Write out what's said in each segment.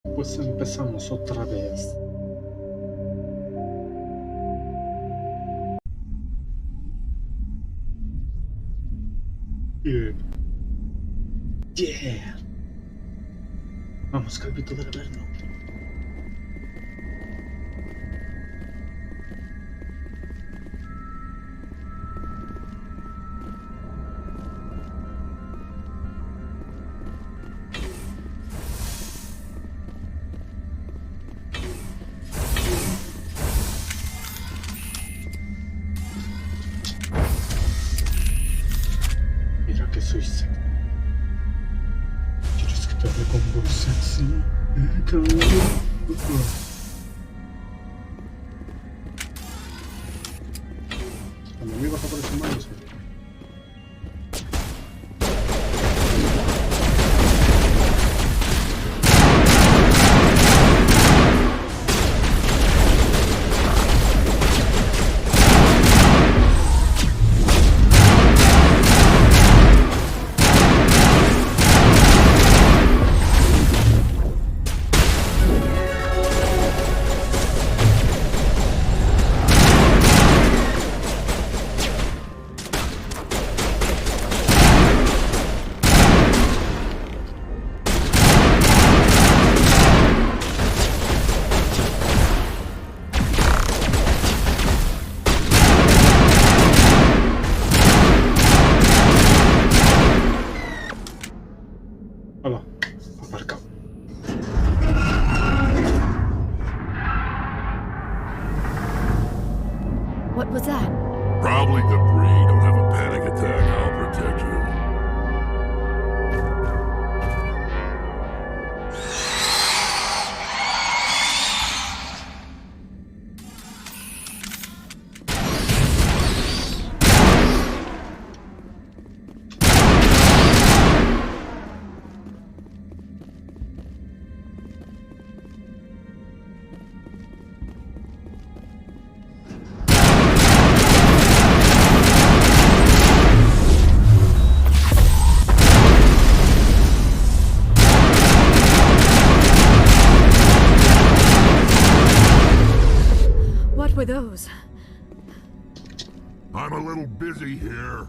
Pues empezamos otra vez. Yeah. Vamos, calvito del Averno. Mira que soy sexy. ¿Quieres que te hable con voz sexy? Cuando me baja por ese mano, hola, aparca. What was that? Probably debris. Don't have a panic attack. I'll protect you. What were those? I'm a little busy here.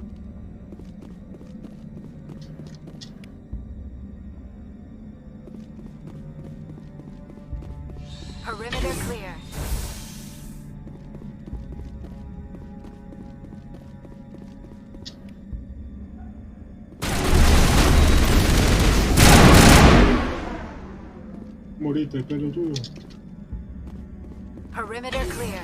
Perimeter clear. Morite, pelotudo. Perimeter clear.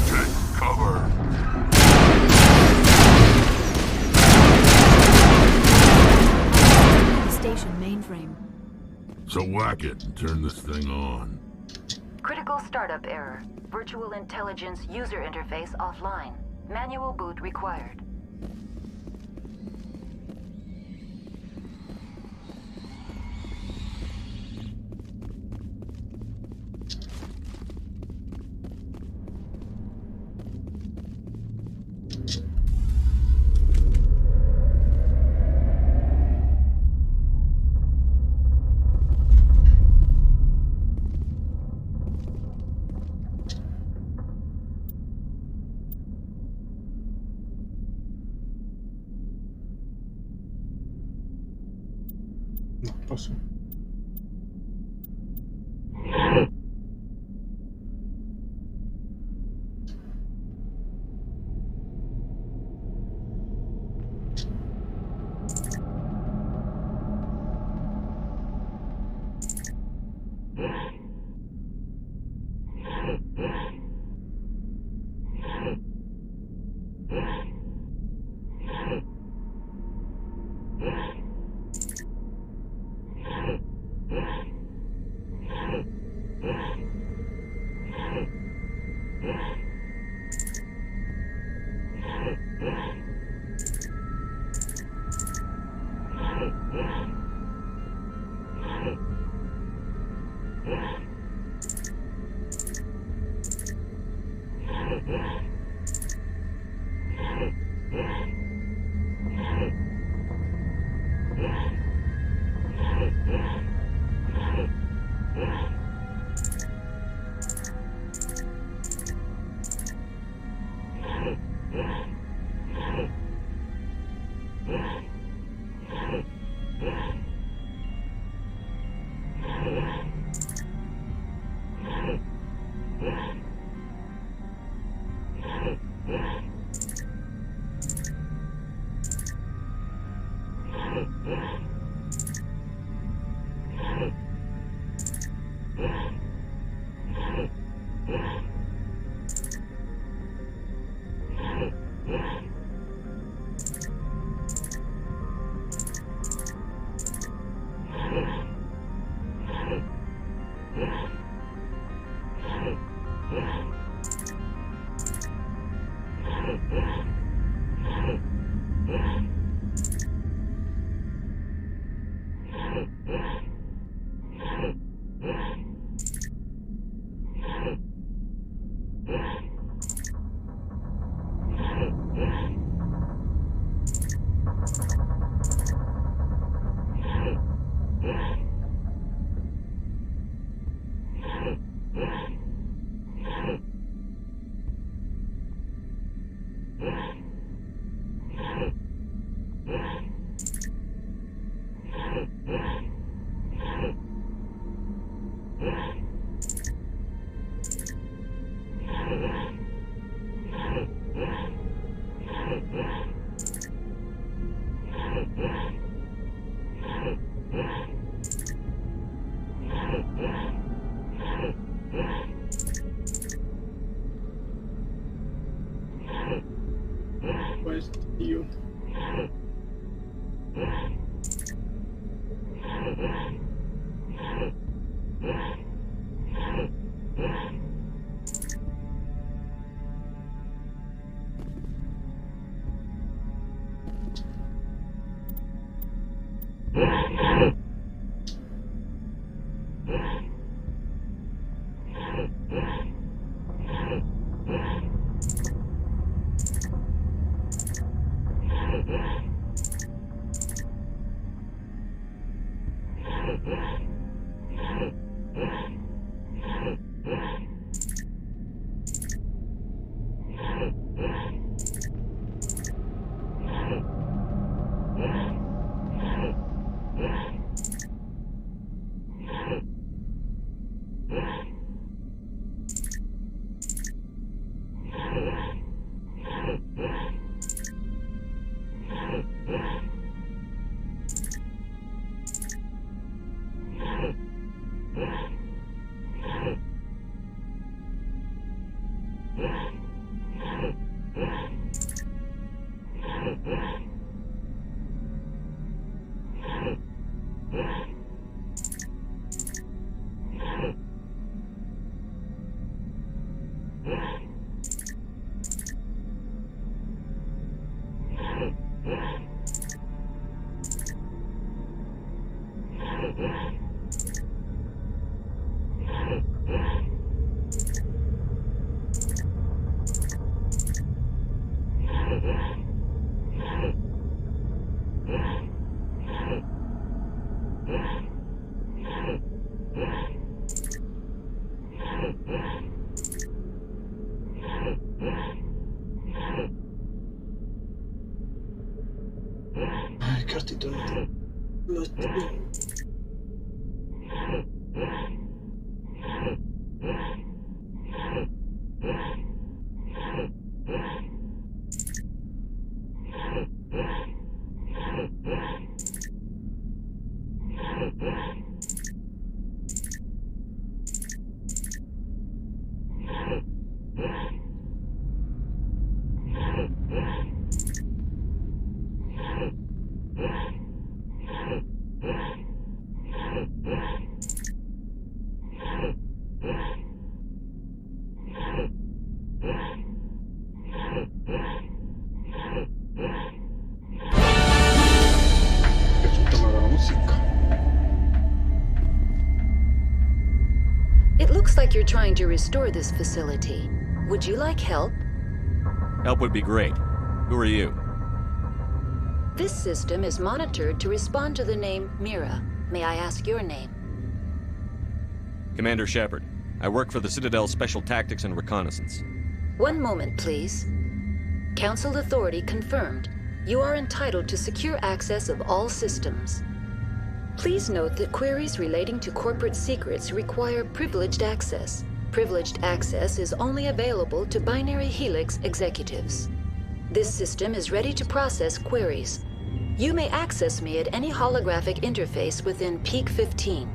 Take cover. Station mainframe. So whack it and turn this thing on. Critical startup error. Virtual intelligence user interface offline. Manual boot required. No, ¿qué pasó? Pues, tío. Ay, cartito no. Lo estoy- Qué chuta mala música. It looks like you're trying to restore this facility. Would you like help? Help would be great. Who are you? This system is monitored to respond to the name Mira. May I ask your name? Commander Shepard. I work for the Citadel Special Tactics and Reconnaissance. One moment, please. Council authority confirmed. You are entitled to secure access of all systems. Please note that queries relating to corporate secrets require privileged access. Privileged access is only available to binary helix executives. This system is ready to process queries. You may access me at any holographic interface within Peak 15.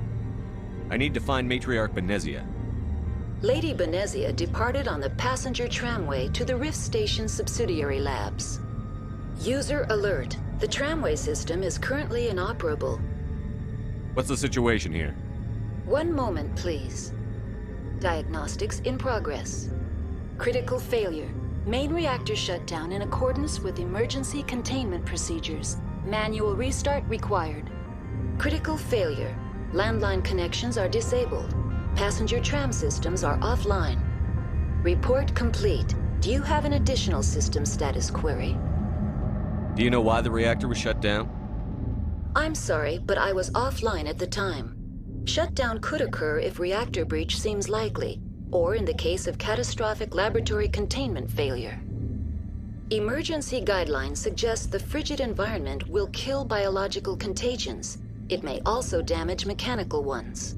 I need to find Matriarch Benezia. Lady Benezia departed on the passenger tramway to the Rift Station subsidiary labs. User alert. The tramway system is currently inoperable. What's the situation here? One moment, please. Diagnostics in progress. Critical failure. Main reactor shutdown in accordance with emergency containment procedures. Manual restart required. Critical failure. Landline connections are disabled. Passenger tram systems are offline. Report complete. Do you have an additional system status query? Do you know why the reactor was shut down? I'm sorry, but I was offline at the time. Shutdown could occur if reactor breach seems likely, or in the case of catastrophic laboratory containment failure. Emergency guidelines suggest the frigid environment will kill biological contagions. It may also damage mechanical ones.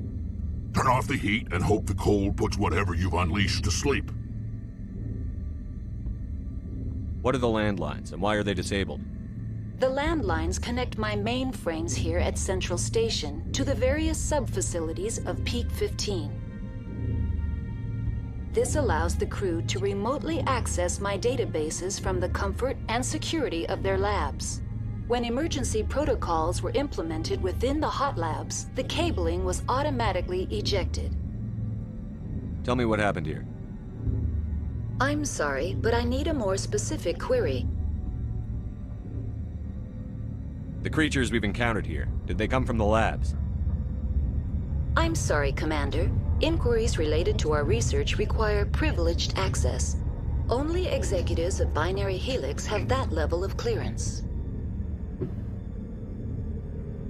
Turn off the heat and hope the cold puts whatever you've unleashed to sleep. What are the landlines, and why are they disabled? The landlines connect my mainframes here at Central Station to the various sub-facilities of Peak 15. This allows the crew to remotely access my databases from the comfort and security of their labs. When emergency protocols were implemented within the hot labs, the cabling was automatically ejected. Tell me what happened here. I'm sorry, but I need a more specific query. The creatures we've encountered here, did they come from the labs? I'm sorry, Commander. Inquiries related to our research require privileged access. Only executives of Binary Helix have that level of clearance.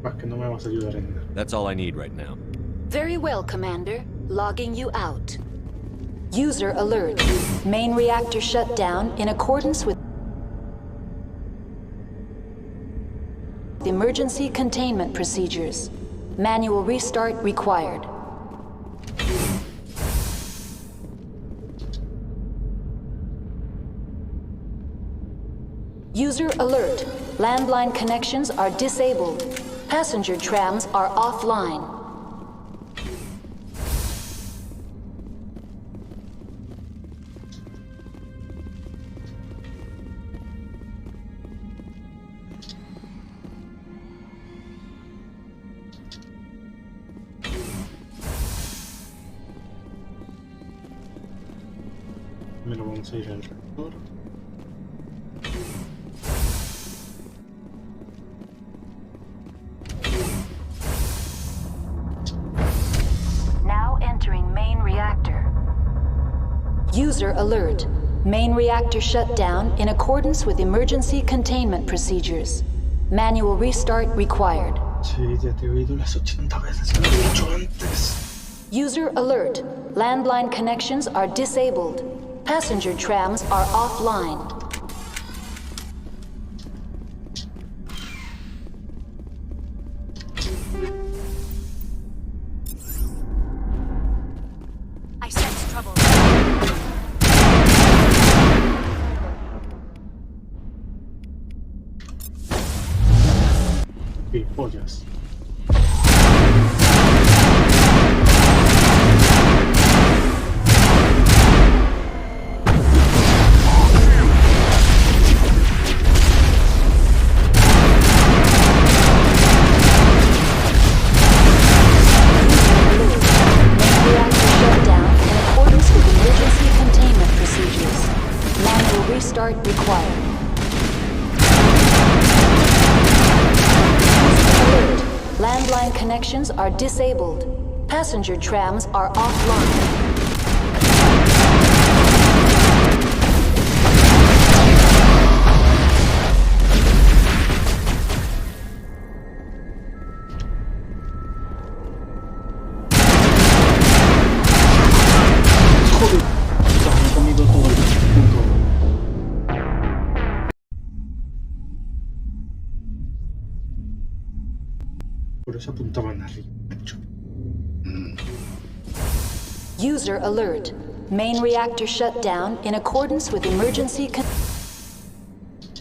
Más que no me vas a ayudar en nada. That's all I need right now. Very well, Commander. Logging you out. User alert. Main reactor shut down in accordance with emergency containment procedures. Manual restart required. User alert. Landline connections are disabled. Passenger trams are offline. Primero vamos a ir al reactor. Now entering main reactor. User alert. Main reactor shut down in accordance with emergency containment procedures. Manual restart required. Sí, ya te he oído las 80 veces que lo he dicho antes. User alert. Landline connections are disabled. Passenger trams are offline. ¿Qué pollas? Restart required. Alert. Landline connections are disabled. Passenger trams are offline. Joder, me he comido todo el punto. Por eso apuntaban arriba, macho. User alert. Main reactor shut down in accordance with emergency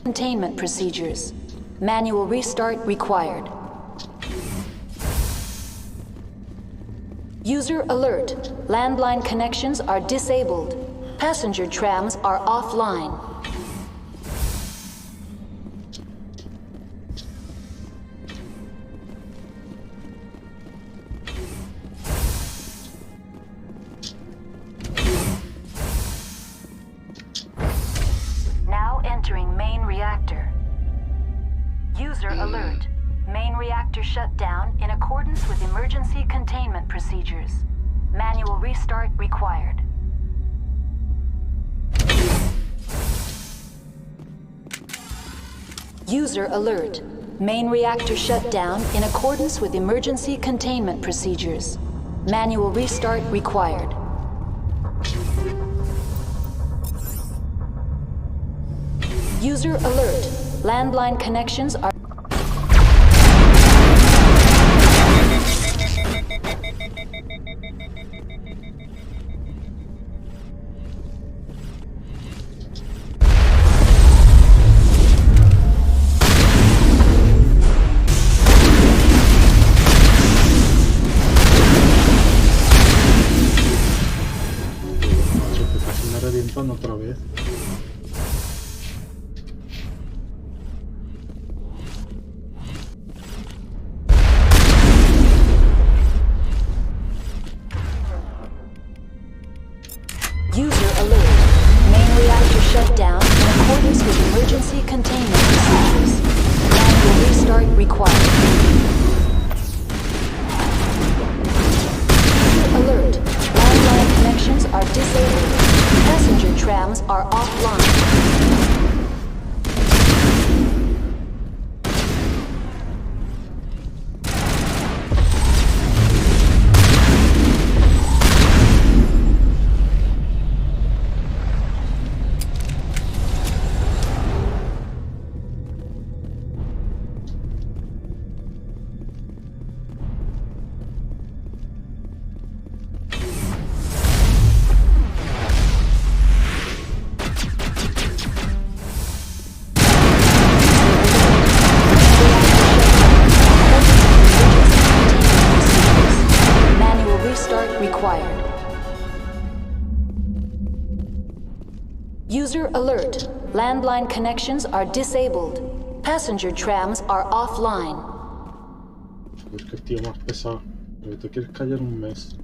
containment procedures. Manual restart required. User alert. Landline connections are disabled. Passenger trams are offline. Now entering main reactor. User alert. Main reactor shut down in accordance with emergency containment procedures. Manual restart required. User alert. Main reactor shut down in accordance with emergency containment procedures. Manual restart required. User alert. Landline connections are Macho, que casi me revientan otra vez. User alert. Main reactor shut down in accordance with emergency containment procedures. Manual restart required. User alert. Landline connections are disabled. Passenger trams are offline. Manual restart required. User alert. Landline connections are disabled. Passenger trams are offline. Es que el tío más pesado. Lo que te quieres callar un mes.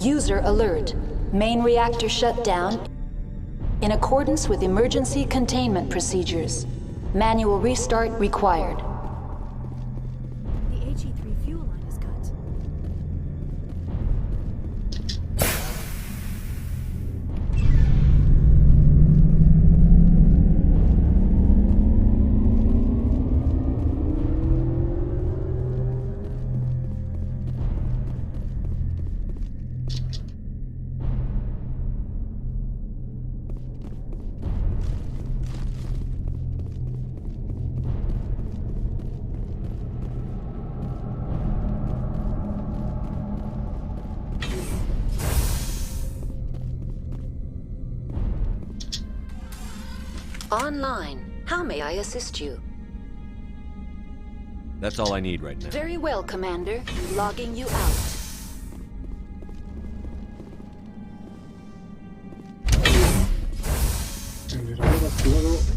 User alert. Main reactor shut down in accordance with emergency containment procedures. Manual restart required. The HE3 fuel line is cut. Online. How may I assist you? That's all I need right now. Very well, Commander. Logging you out. Generador activado.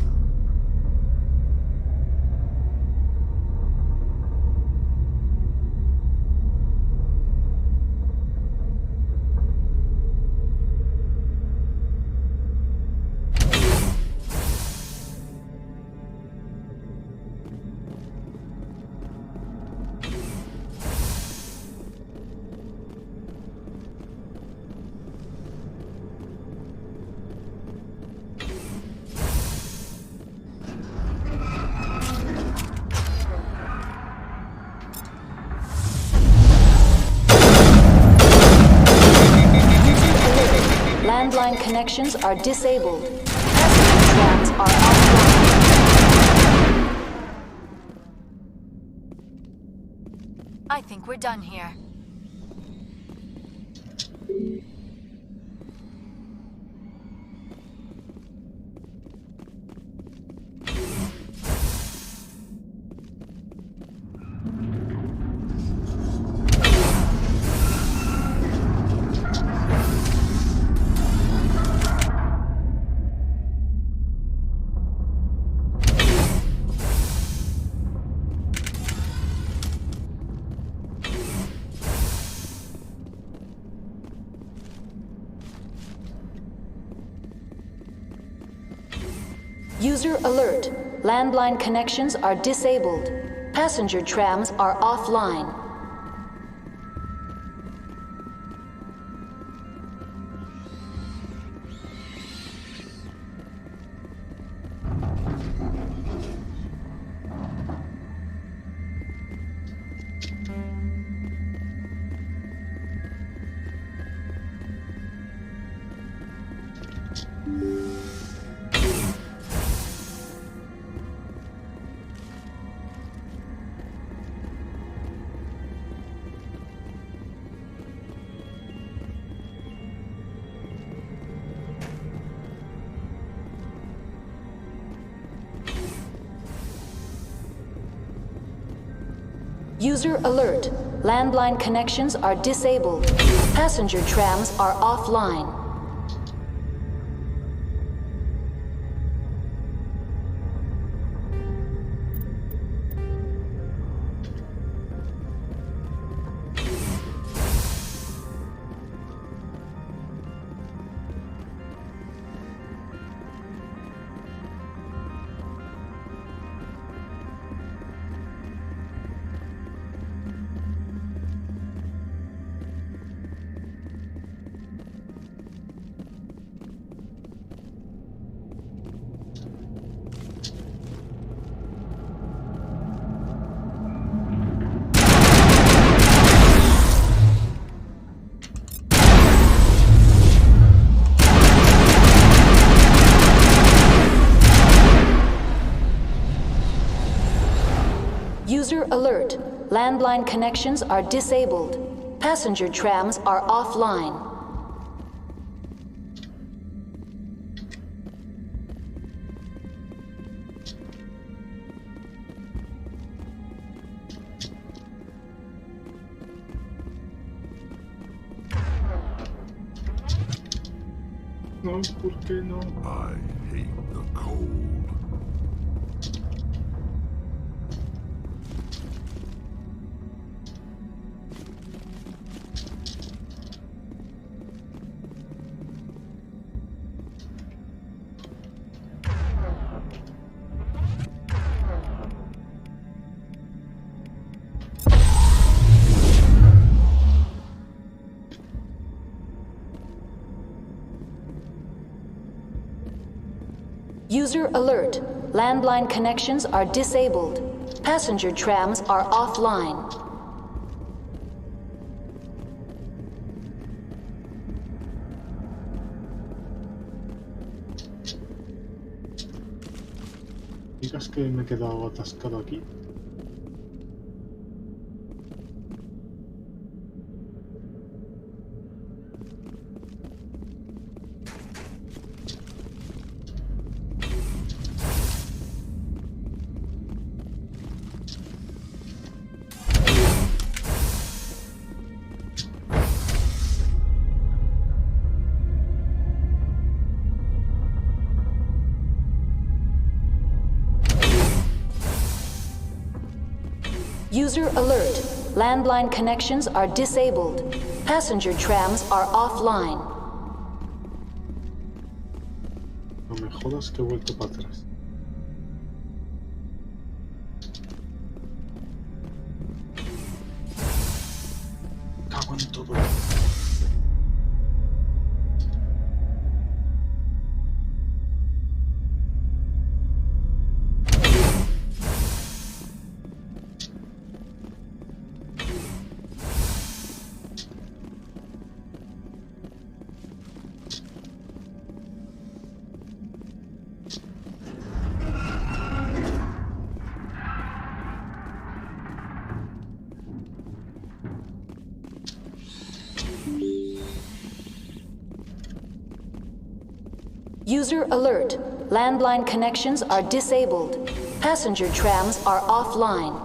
Landline connections are disabled. Passenger trams are offline. I think we're done here. User alert. Landline connections are disabled. Passenger trams are offline. User alert. Landline connections are disabled. Passenger trams are offline. User alert. Landline connections are disabled. Passenger trams are offline. No, ¿por qué no? I hate the User alert. Landline connections are disabled. Passenger trams are offline. Digas que me he quedado atascado aquí. User alert. Landline connections are disabled. Passenger trams are offline. No me jodas que he vuelto para atrás. Cago en todo. User alert. Landline connections are disabled. Passenger trams are offline.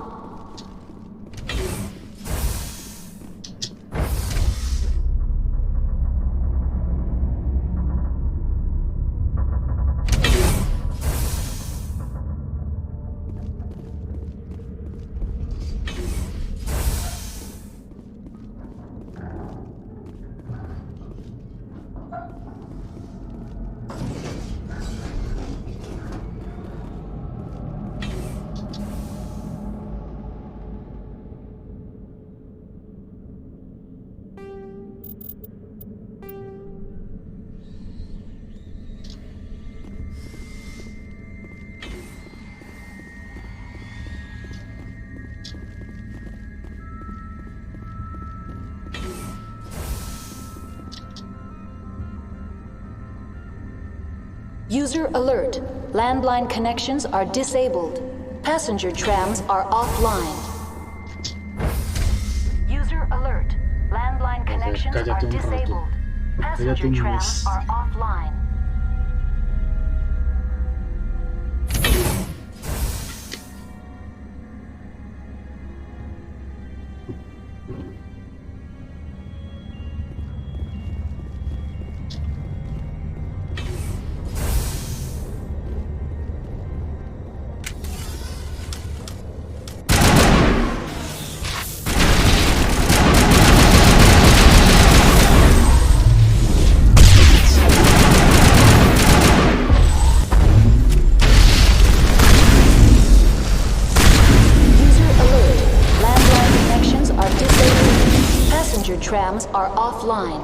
User alert. Landline connections are disabled. Passenger trams are offline. User alert. Landline connections are cállate un rato. disabled. Passenger Cállate un trams mes. are offline. Trams are offline.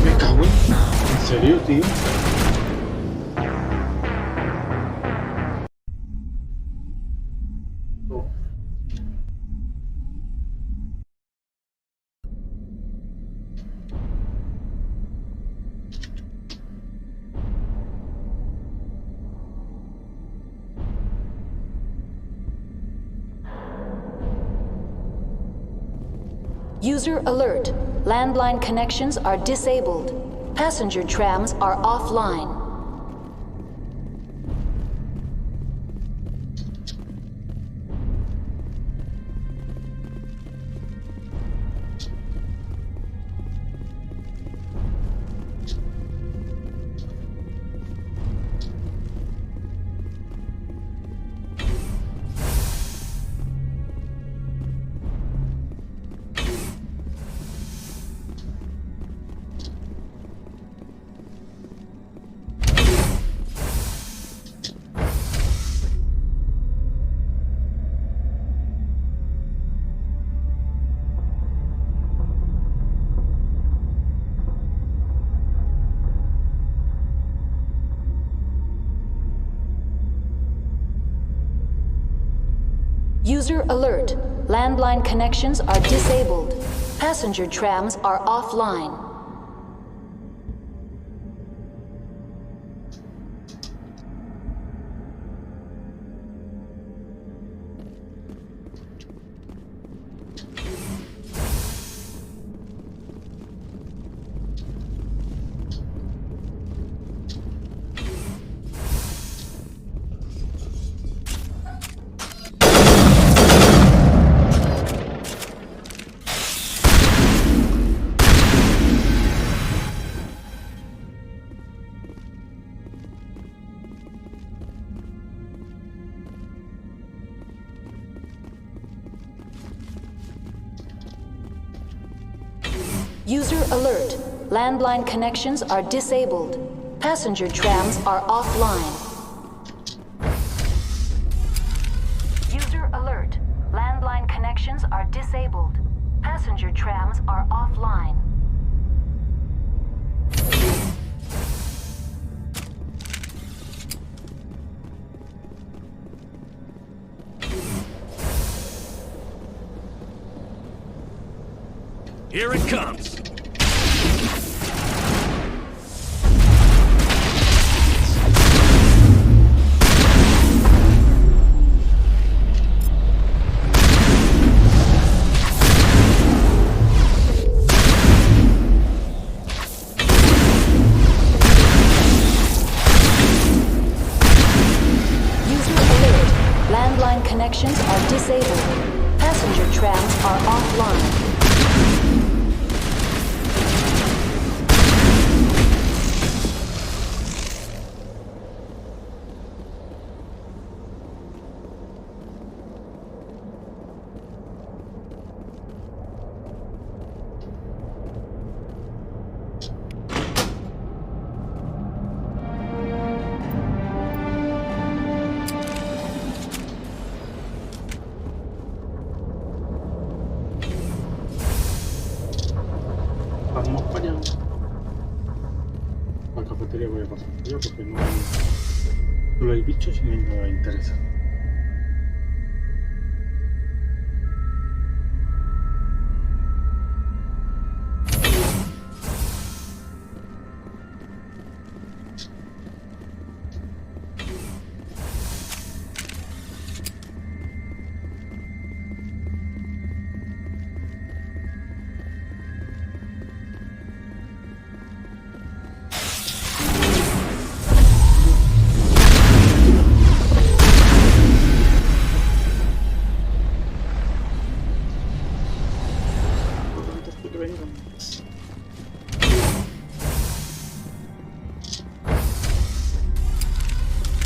Me cago en serio, tío. No. User alert. Landline connections are disabled. Passenger trams are offline. User alert. Landline connections are disabled. Passenger trams are offline. User alert. Landline connections are disabled. Passenger trams are offline. User alert. Landline connections are disabled. Passenger trams are offline. Here it comes! Landline connections are disabled. Passenger trams are offline. Vamos para allá. A la cafetería voy a pasar por allá porque no hay... Solo hay bichos y no hay nada interesante.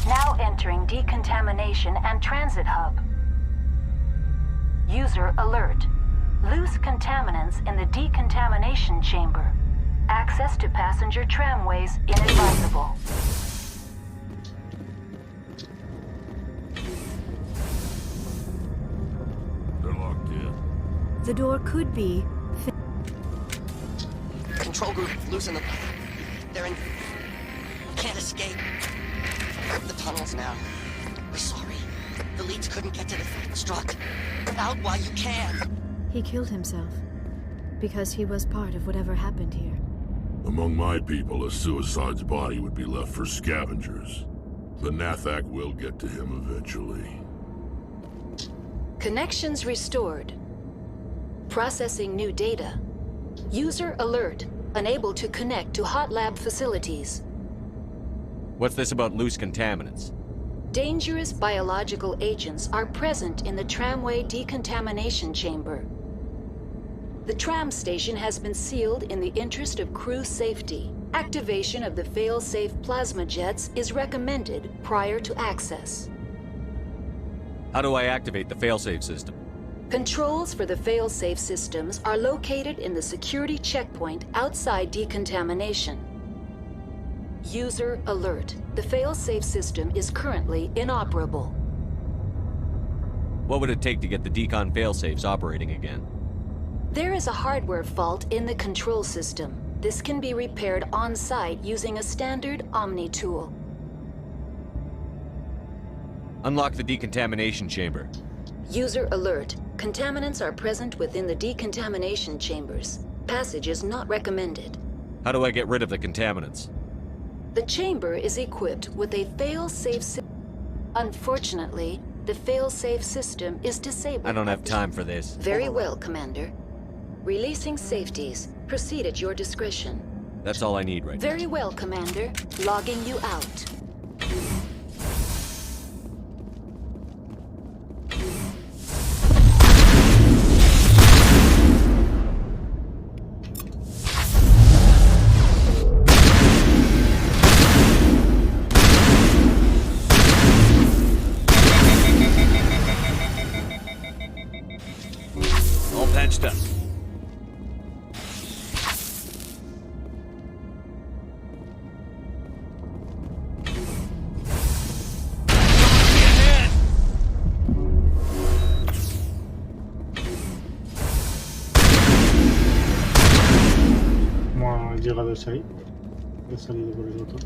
Now entering decontamination and transit hub. User alert. Loose contaminants in the decontamination chamber. Access to passenger tramways inadvisable. They're locked in. The door could be... Control group, loosen them. They're in... Can't escape. The tunnels now. We're sorry. The leads couldn't get to the struck. Out while you can. He killed himself. Because he was part of whatever happened here. Among my people, a suicide's body would be left for scavengers. The Nathak will get to him eventually. Connections restored. Processing new data. User alert. Unable to connect to hot lab facilities. What's this about loose contaminants? Dangerous biological agents are present in the tramway decontamination chamber. The tram station has been sealed in the interest of crew safety. Activation of the fail-safe plasma jets is recommended prior to access. How do I activate the failsafe system? Controls for the fail-safe systems are located in the security checkpoint outside decontamination. User alert. The fail-safe system is currently inoperable. What would it take to get the decon failsafes operating again? There is a hardware fault in the control system. This can be repaired on-site using a standard Omni tool. Unlock the decontamination chamber. User alert. Contaminants are present within the decontamination chambers. Passage is not recommended. How do I get rid of the contaminants? The chamber is equipped with a fail-safe Unfortunately, the fail-safe system is disabled. I don't have time for this. Very well, Commander. Releasing safeties. Proceed at your discretion. That's all I need right now. Very well, Commander. Logging you out. All patched up. ¿Cómo ha llegado ese ahí? He salido por el otro.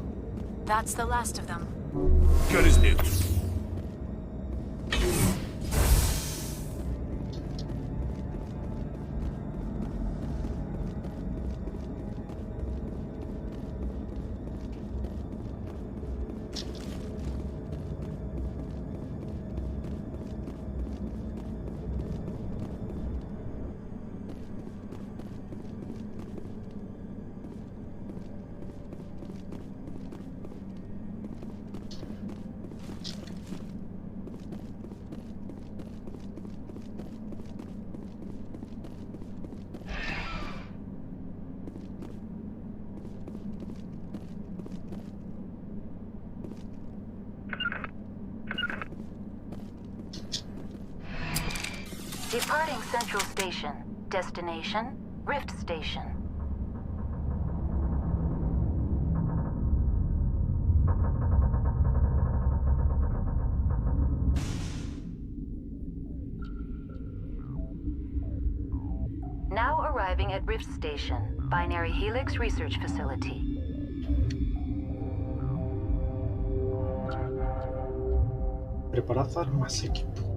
That's the last of them. Good as new. Departing Central Station. Destination, Rift Station. Now arriving at Rift Station, Binary Helix Research Facility. Preparad armas y equipo.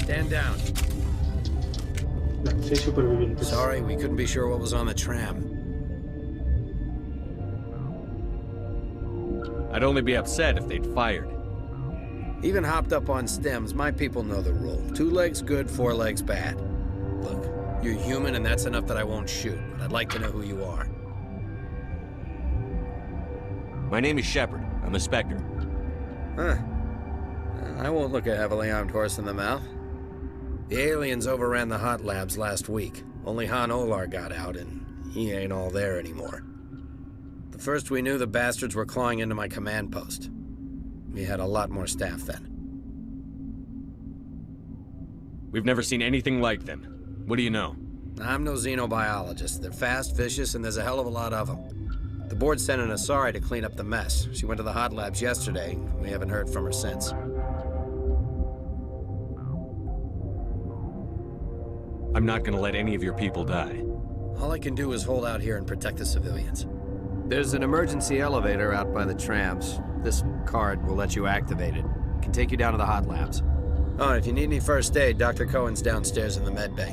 Stand down. Seis supervivientes. Sorry, we couldn't be sure what was on the tram. I'd only be upset if they'd fired. Even hopped up on stems, my people know the rule. 2 legs good, 4 legs bad. Look, you're human and that's enough that I won't shoot, but I'd like to know who you are. My name is Shepard. I'm a Spectre. Huh. I won't look a heavily armed horse in the mouth. The aliens overran the hot labs last week. Only Han Olar got out, and he ain't all there anymore. The first we knew, the bastards were clawing into my command post. We had a lot more staff then. We've never seen anything like them. What do you know? I'm no xenobiologist. They're fast, vicious, and there's a hell of a lot of them. The board sent an Asari to clean up the mess. She went to the hot labs yesterday. We haven't heard from her since. I'm not gonna let any of your people die. All I can do is hold out here and protect the civilians. There's an emergency elevator out by the trams. This card will let you activate it. It can take you down to the hot labs. Oh, and if you need any first aid, Dr. Cohen's downstairs in the med bay.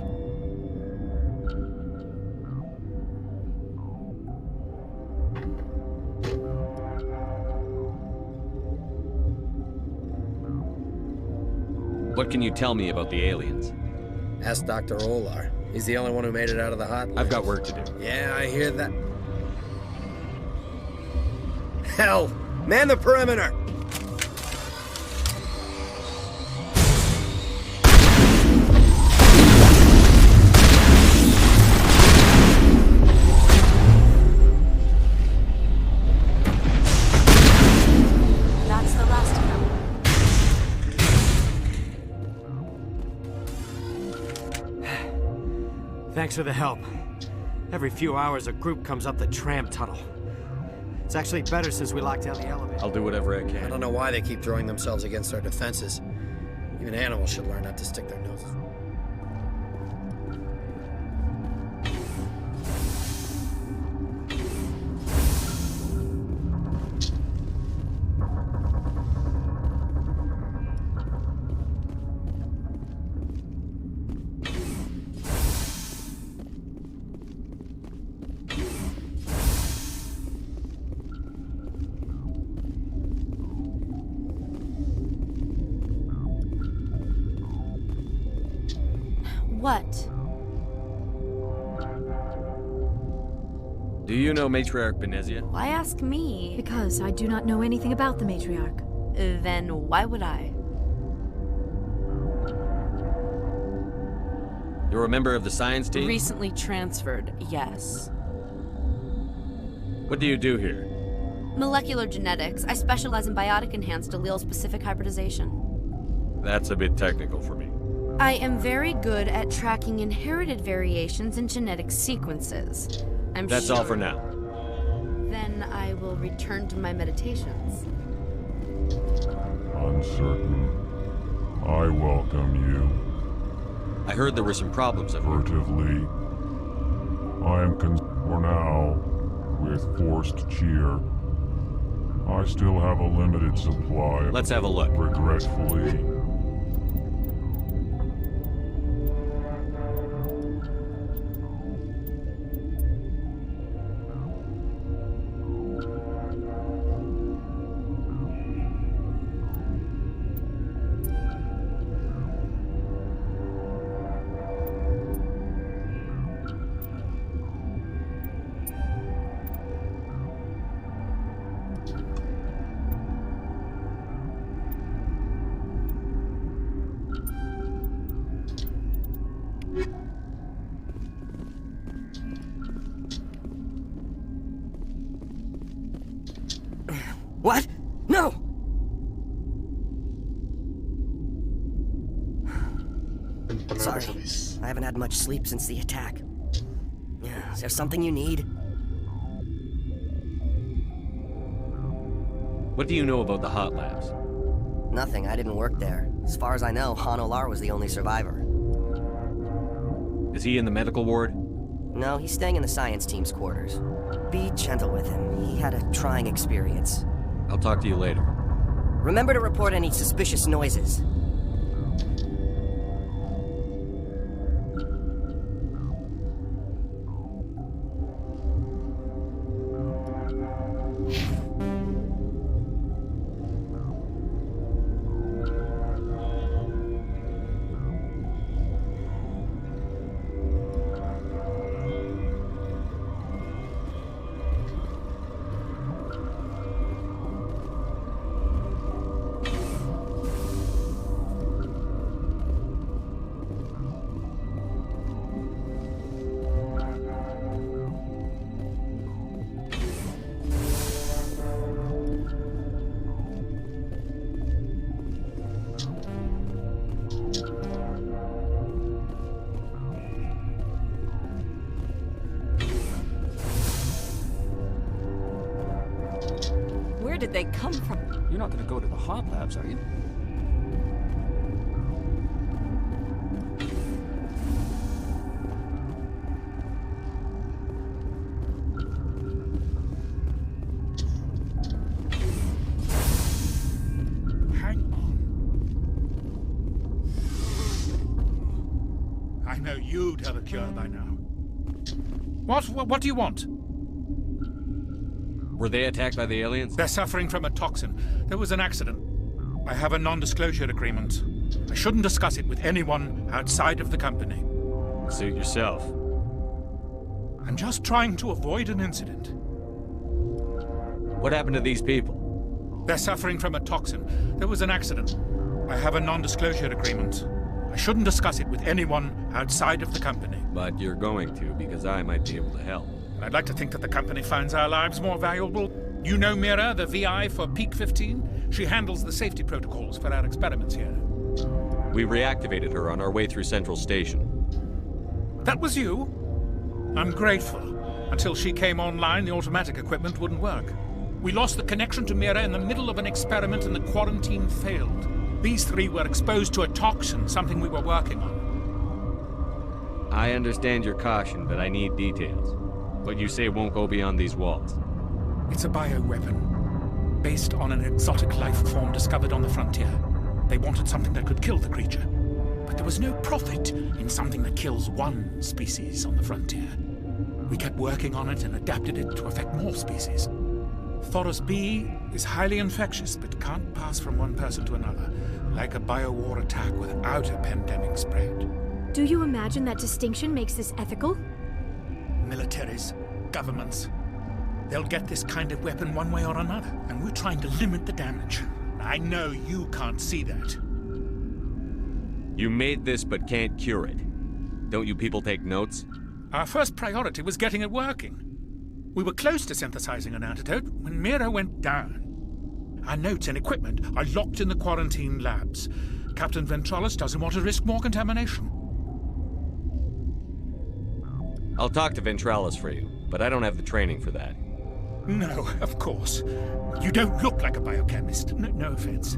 What can you tell me about the aliens? Ask Dr. Olar. He's the only one who made it out of the hot labs. I've got work to do. Yeah, I hear that. Hell, Man the perimeter! That's the last of them. Thanks for the help. Every few hours, a group comes up the tram tunnel. It's actually better since we locked down the elevator. I'll do whatever I I can. don't know why they keep throwing themselves against our defenses. Even animals should learn not to stick their noses. What? Do you know Matriarch Benezia? Why ask me? Because I do not know anything about the matriarch. Then why would I? You're a member of the science team? Recently transferred, yes. What do you do here? Molecular genetics. I specialize in biotic-enhanced allele-specific hybridization. That's a bit technical for me. I am very good at tracking inherited variations in genetic sequences. That's all for now. Then I will return to my meditations. Uncertain. I welcome you. I heard there were some problems at work. Furtively. I am for now with forced cheer. I still have a limited supply. Let's have a look. Regretfully. What? No! Sorry, I haven't had much sleep since the attack. Is there something you need? What do you know about the hot labs? Nothing, I didn't work there. As far as I know, Han Olar was the only survivor. Is he in the medical ward? No, he's staying in the science team's quarters. Be gentle with him. He had a trying experience. I'll talk to you later. Remember to report any suspicious noises. Where did they come from? You're not going to go to the hot labs, are you? Hang on. I know you'd have a cure by now. What do you want? Were they attacked by the aliens? They're suffering from a toxin. There was an accident. I have a non-disclosure agreement. I shouldn't discuss it with anyone outside of the company. Suit yourself. I'm just trying to avoid an incident. What happened to these people? They're suffering from a toxin. There was an accident. I have a non-disclosure agreement. I shouldn't discuss it with anyone outside of the company. But you're going to, because I might be able to help. And I'd like to think that the company finds our lives more valuable. You know Mira, the VI for Peak 15? She handles the safety protocols for our experiments here. We reactivated her on our way through Central Station. That was you? I'm grateful. Until she came online, the automatic equipment wouldn't work. We lost the connection to Mira in the middle of an experiment and the quarantine failed. These three were exposed to a toxin, something we were working on. I understand your caution, but I need details. What you say won't go beyond these walls. It's a bioweapon, based on an exotic life form discovered on the frontier. They wanted something that could kill the creature. But there was no profit in something that kills one species on the frontier. We kept working on it and adapted it to affect more species. Thoros B is highly infectious, but can't pass from one person to another, like a biowar attack without a pandemic spread. Do you imagine that distinction makes this ethical? Militaries, governments, they'll get this kind of weapon one way or another, and we're trying to limit the damage. I know you can't see that. You made this but can't cure it. Don't you people take notes? Our first priority was getting it working. We were close to synthesizing an antidote when Mira went down. Our notes and equipment are locked in the quarantine labs. Captain Ventralis doesn't want to risk more contamination. I'll talk to Ventralis for you, but I don't have the training for that. No, of course. You don't look like a biochemist. No offense.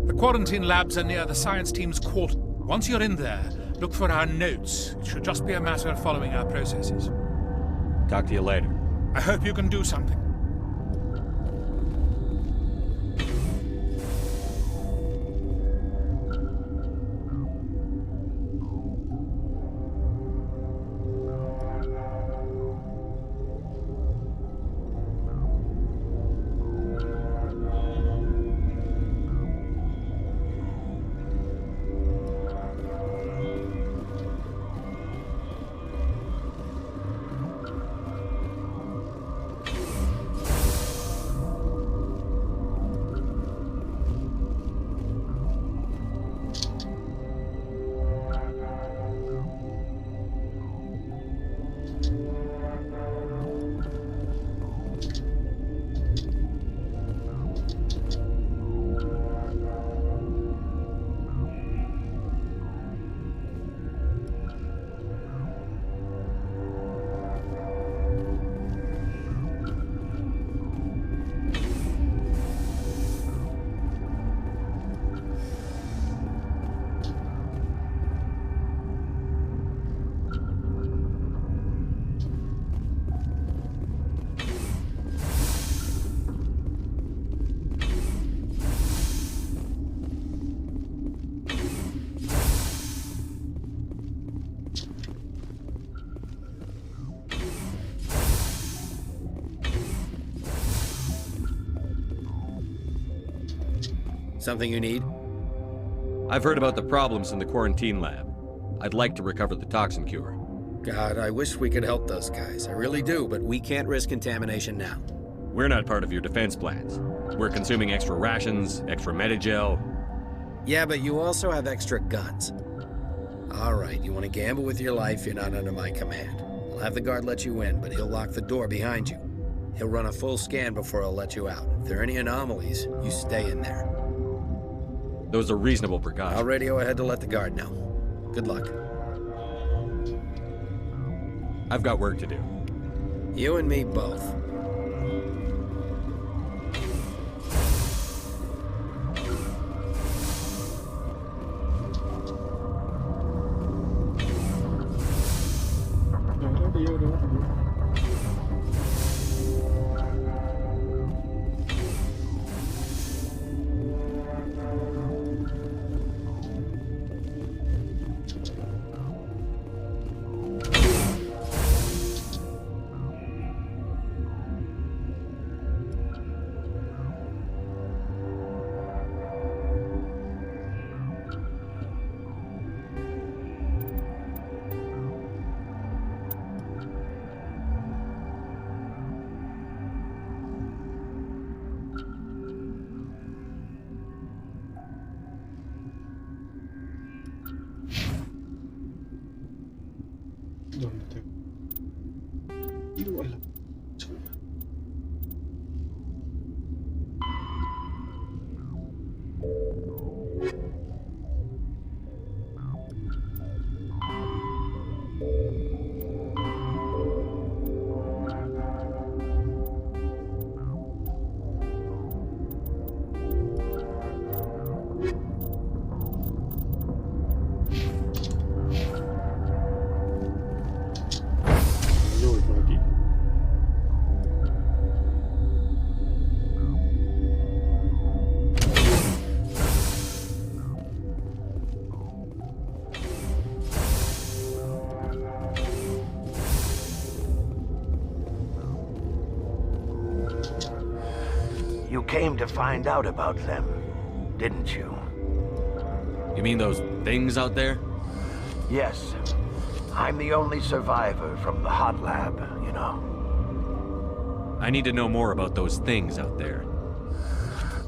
The quarantine labs are near the science team's quarter. Once you're in there, look for our notes. It should just be a matter of following our processes. Talk to you later. I hope you can do something. Something you need? I've heard about the problems in the quarantine lab. I'd like to recover the toxin cure. God, I wish we could help those guys. I really do, but we can't risk contamination now. We're not part of your defense plans. We're consuming extra rations, extra Medigel. Yeah, but you also have extra guns. All right, you want to gamble with your life, you're not under my command. I'll have the guard let you in, but he'll lock the door behind you. He'll run a full scan before he'll let you out. If there are any anomalies, you stay in there. Those are reasonable precautions. I'll radio ahead to let the guard know. Good luck. I've got work to do. You and me both. ¿Dónde tengo? Igual. Yo voy por aquí. You came to find out about them, didn't you? You mean those things out there? Yes. I'm the only survivor from the hot lab, you know. I need to know more about those things out there.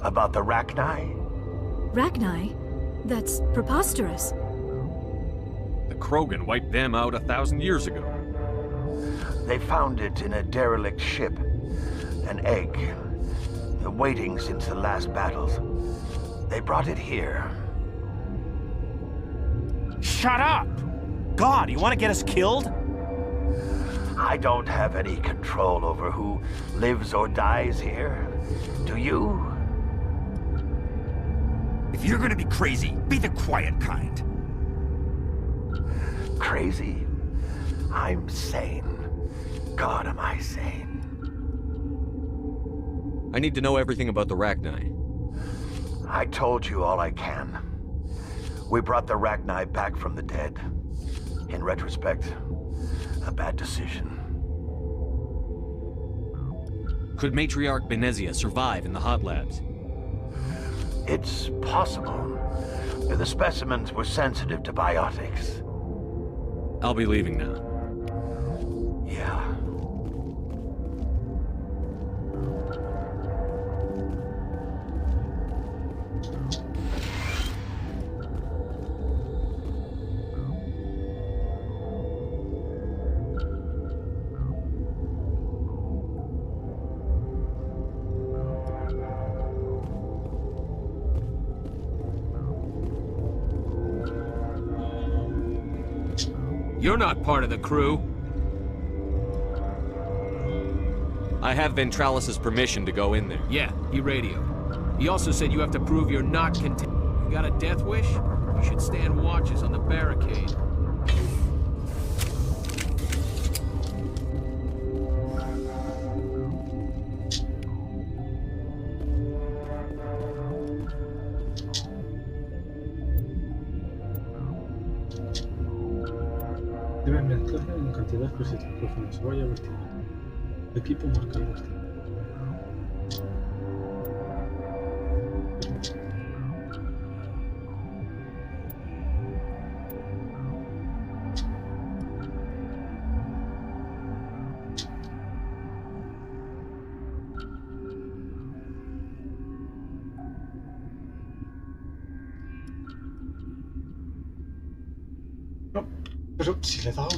About the Rachni? Rachni? That's preposterous. The Krogan wiped them out 1,000 years ago. They found it in a derelict ship. An egg. Waiting since the last battles. They brought it here. Shut up! God, you want to get us killed? I don't have any control over who lives or dies here. Do you? If you're gonna be crazy, be the quiet kind. Crazy? I'm sane. God, am I sane. I need to know everything about the Rachni. I told you all I can. We brought the Rachni back from the dead. In retrospect, a bad decision. Could Matriarch Benezia survive in the hot labs? It's possible. The specimens were sensitive to biotics. I'll be leaving now. Yeah. You're not part of the crew. I have Ventralis's permission to go in there. Yeah, he radioed. He also said you have to prove you're not contained. You got a death wish? You should stand watches on the barricade. Debes mezclarla en cantidades precisas, profunda, cebolla vertical. Equipo marca el vertical. No, pero si le he dado.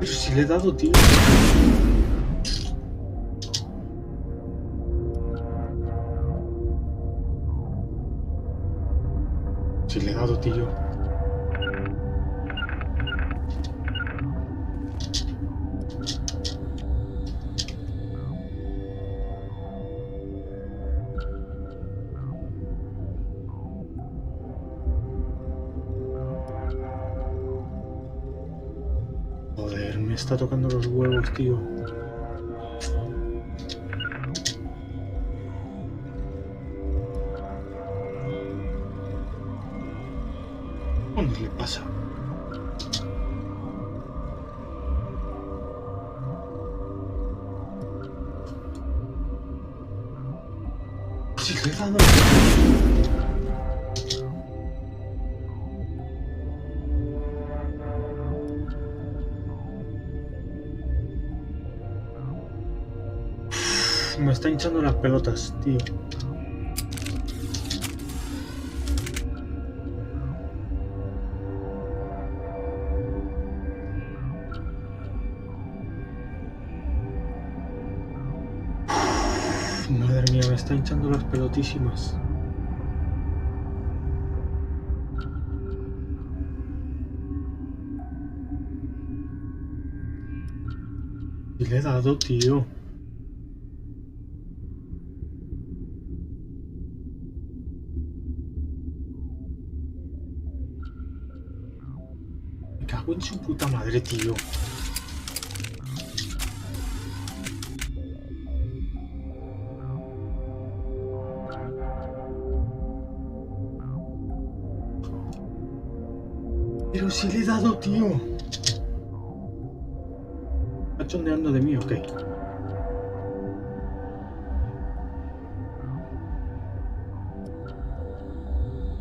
Pero si le he dado, tío. Si le he dado, tío. Joder, me está tocando los huevos, tío. ¿Dónde le pasa? Si le he dado. Me está hinchando las pelotas, tío. Madre mía, me está hinchando las pelotísimas. Y le he dado, tío. Me cago en su puta madre, tío. Pero si le he dado, tío. ¿Está chondeando de mí o qué?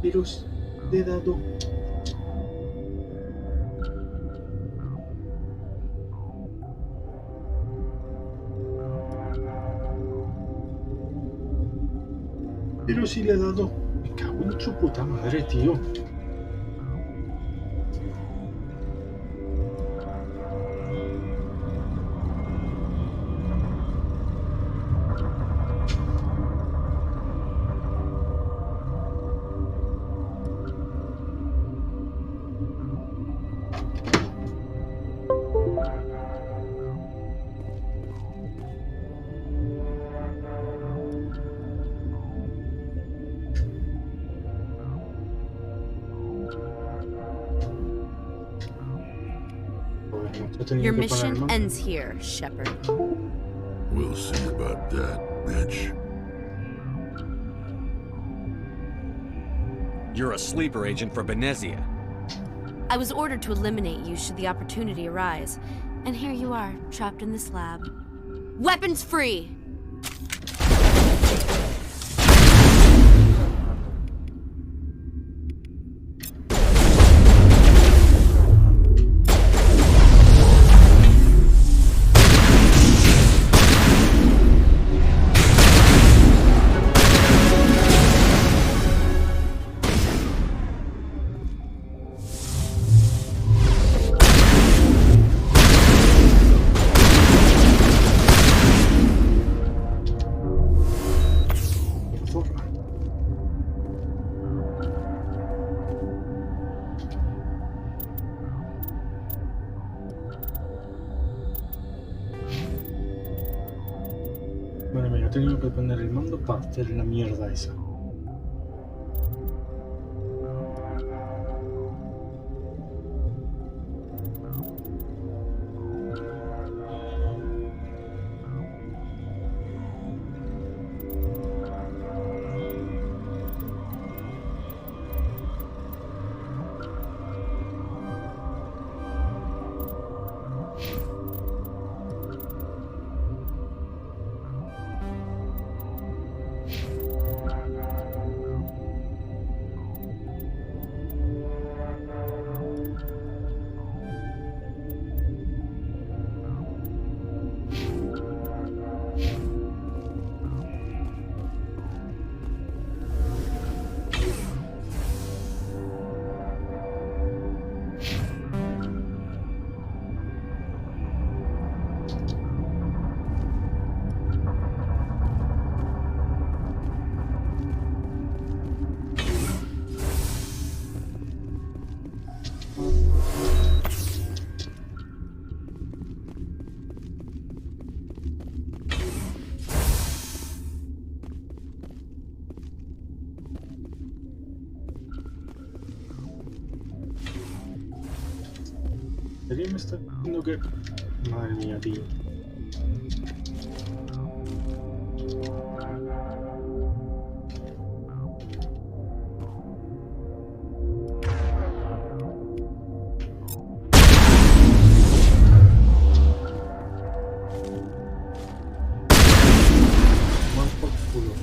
Pero si le he dado. Pero si le he dado. Me cago en su puta madre, tío. Your mission ends here, Shepard. We'll see about that, bitch. You're a sleeper agent for Venezia. I was ordered to eliminate you should the opportunity arise. And here you are, trapped in this lab. Weapons free! Madre mía, he tenido que poner el mando para hacer la mierda esa. ¿En serio me está diciendo que...? Madre mía, tío. Más por culo.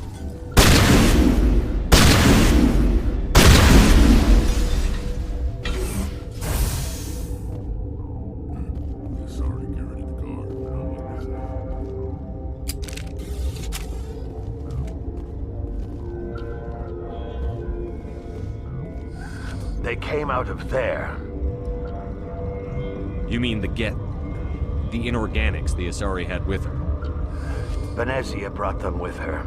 They came out of there. You mean the inorganics the Asari had with her? Venezia brought them with her.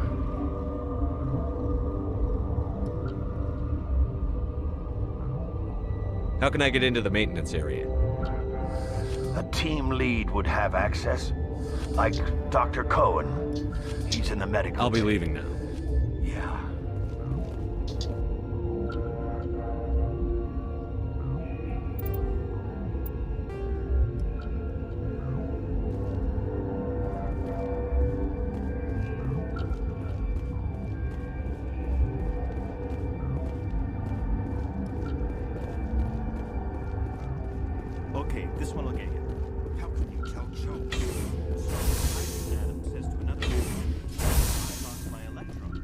How can I get into the maintenance area? A team lead would have access. Like Dr. Cohen. He's in the medical I'll be team. leaving now. Yeah. Okay, this one will get you. How can you tell Joe? Adam says to another man, I lost my electron.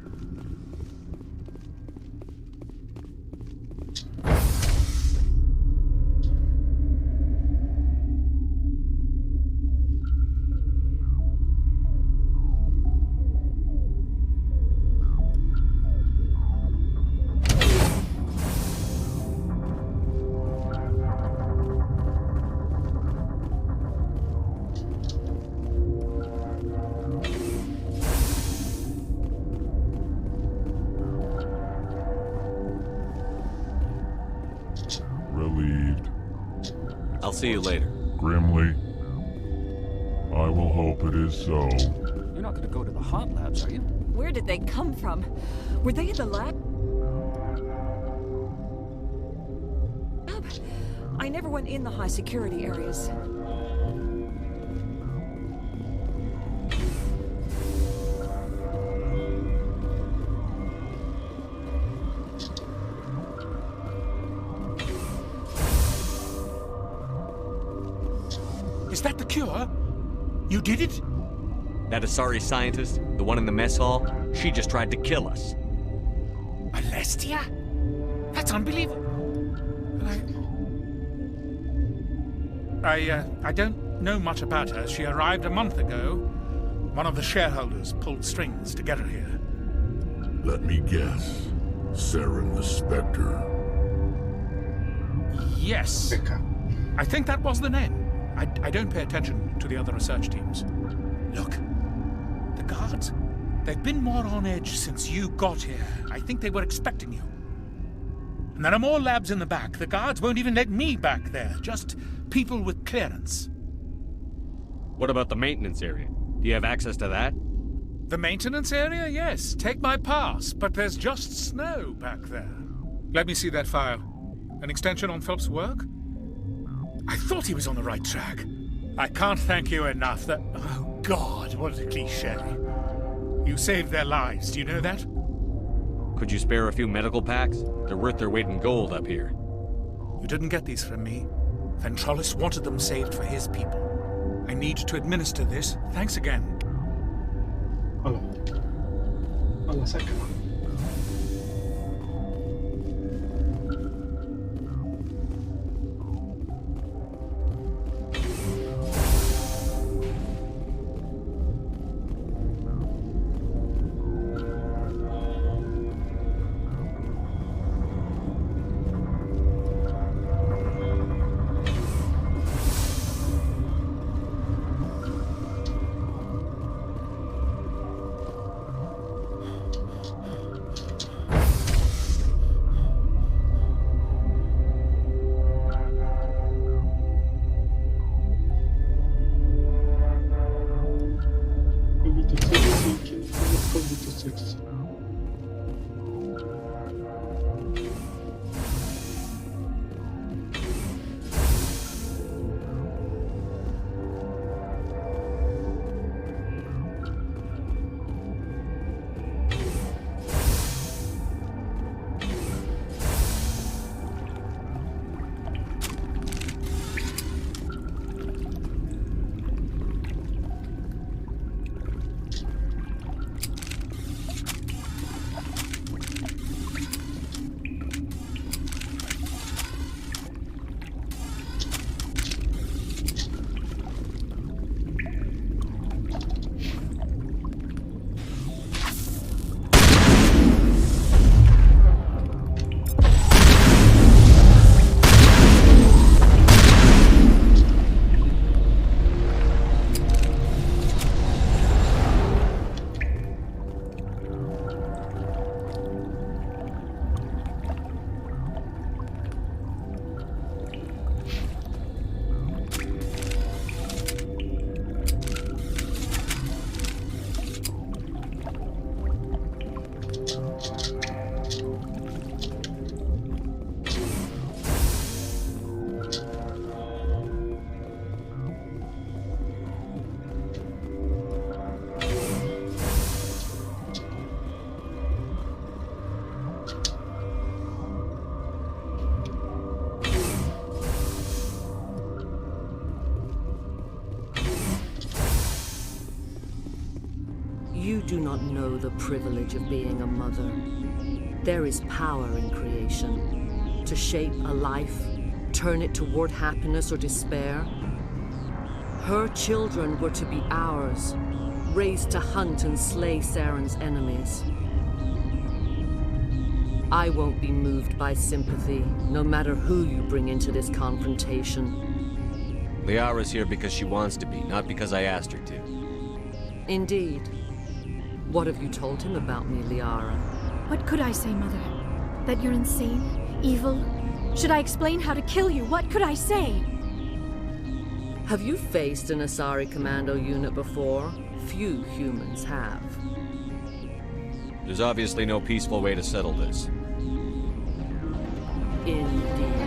Relieved. I'll see you later. Grimly. I will hope it is so. You're not gonna go to the hot labs, are you? Where did they come from? Were they in the lab? I never went in the high security areas. Is that the cure? You did it? That Asari scientist, the one in the mess hall, she just tried to kill us. Alestia? That's unbelievable. I don't know much about her. She arrived a month ago. One of the shareholders pulled strings to get her here. Let me guess. Saren the Spectre. Yes. I think that was the name. I don't pay attention to the other research teams. Look, the guards, they've been more on edge since you got here. I think they were expecting you. And there are more labs in the back. The guards won't even let me back there. Just people with clearance. What about the maintenance area? Do you have access to that? The maintenance area? Yes. Take my pass. But there's just snow back there. Let me see that file. An extension on Phelps' work? I thought he was on the right track. I can't thank you enough that... Oh, God, what a cliché. You saved their lives, do you know that? Could you spare a few medical packs? They're worth their weight in gold up here. You didn't get these from me. Ventralis wanted them saved for his people. I need to administer this. Thanks again. Alla secca. You do not know the privilege of being a mother. There is power in creation. To shape a life, turn it toward happiness or despair. Her children were to be ours, raised to hunt and slay Saren's enemies. I won't be moved by sympathy, no matter who you bring into this confrontation. Liara's here because she wants to be, not because I asked her to. Indeed. What have you told him about me, Liara? What could I say, Mother? That you're insane? Evil? Should I explain how to kill you? What could I say? Have you faced an Asari commando unit before? Few humans have. There's obviously no peaceful way to settle this. Indeed.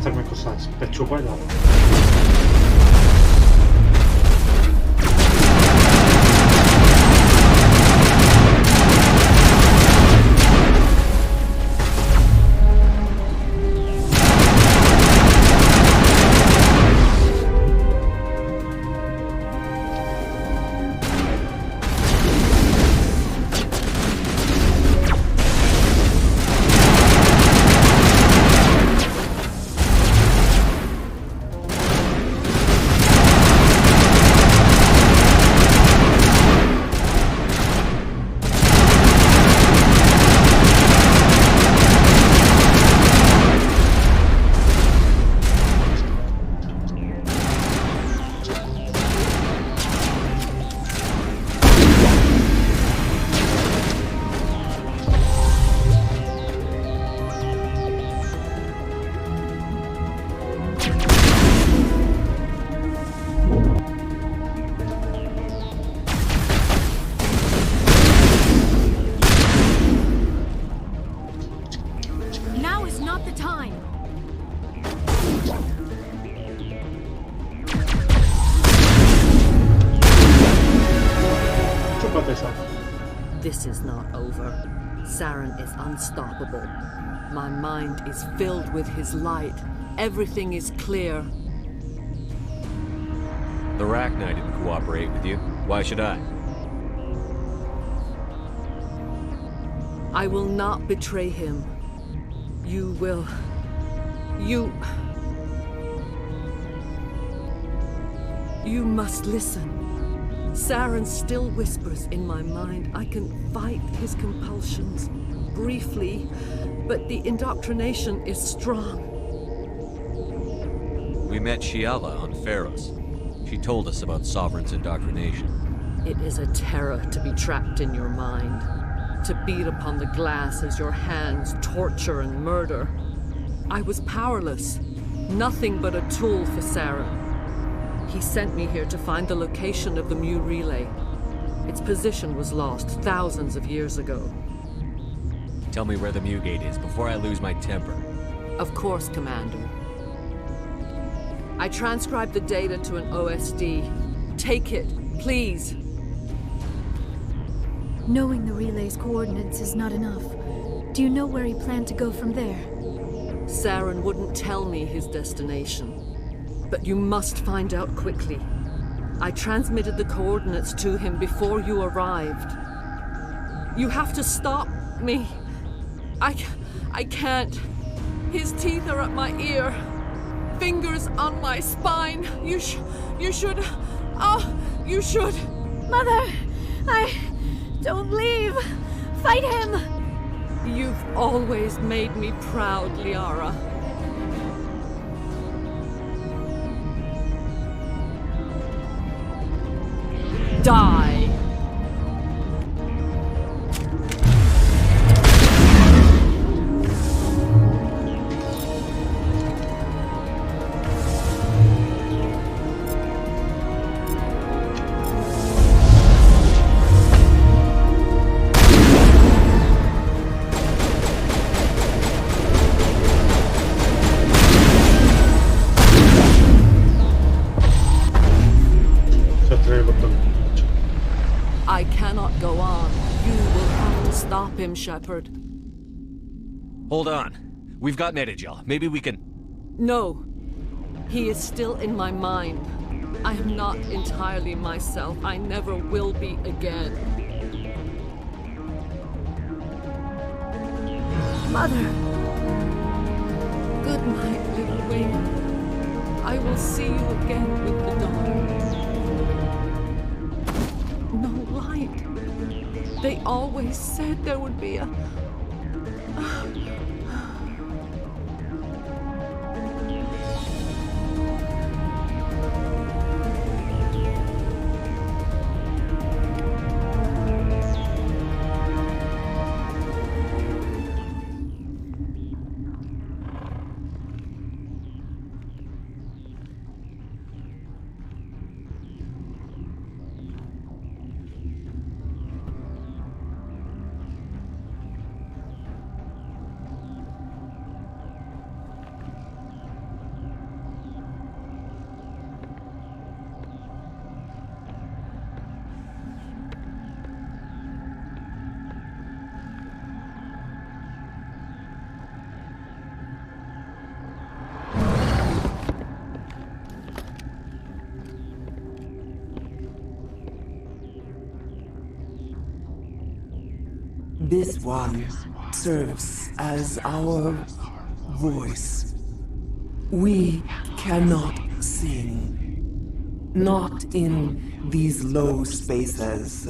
Hacerme cosas, te chupo el agua. This is not over. Saren is unstoppable. My mind is filled with his light. Everything is clear. The Rachni didn't cooperate with you. Why should I? I will not betray him. You will... You must listen. Saren still whispers in my mind. I can fight his compulsions, briefly, but the indoctrination is strong. We met Shiala on Pharos. She told us about Sovereign's indoctrination. It is a terror to be trapped in your mind, to beat upon the glass as your hands torture and murder. I was powerless, nothing but a tool for Saren. He sent me here to find the location of the Mu relay. Its position was lost thousands of years ago. Tell me where the Mu gate is before I lose my temper. Of course, Commander. I transcribed the data to an OSD. Take it, please. Knowing the relay's coordinates is not enough. Do you know where he planned to go from there? Saren wouldn't tell me his destination. But you must find out quickly. I transmitted the coordinates to him before you arrived. You have to stop me. I can't. His teeth are at my ear. Fingers on my spine. You should... Oh, you should... Mother! Don't leave! Fight him! You've always made me proud, Liara. Die! I cannot go on. You will have to stop him, Shepard. Hold on. We've got Medigel. Maybe we can... No. He is still in my mind. I am not entirely myself. I never will be again. Mother! Good night, little wing. I will see you again with the dawn. No light. They always said there would be a... This one serves as our voice. We cannot sing. Not in these low spaces.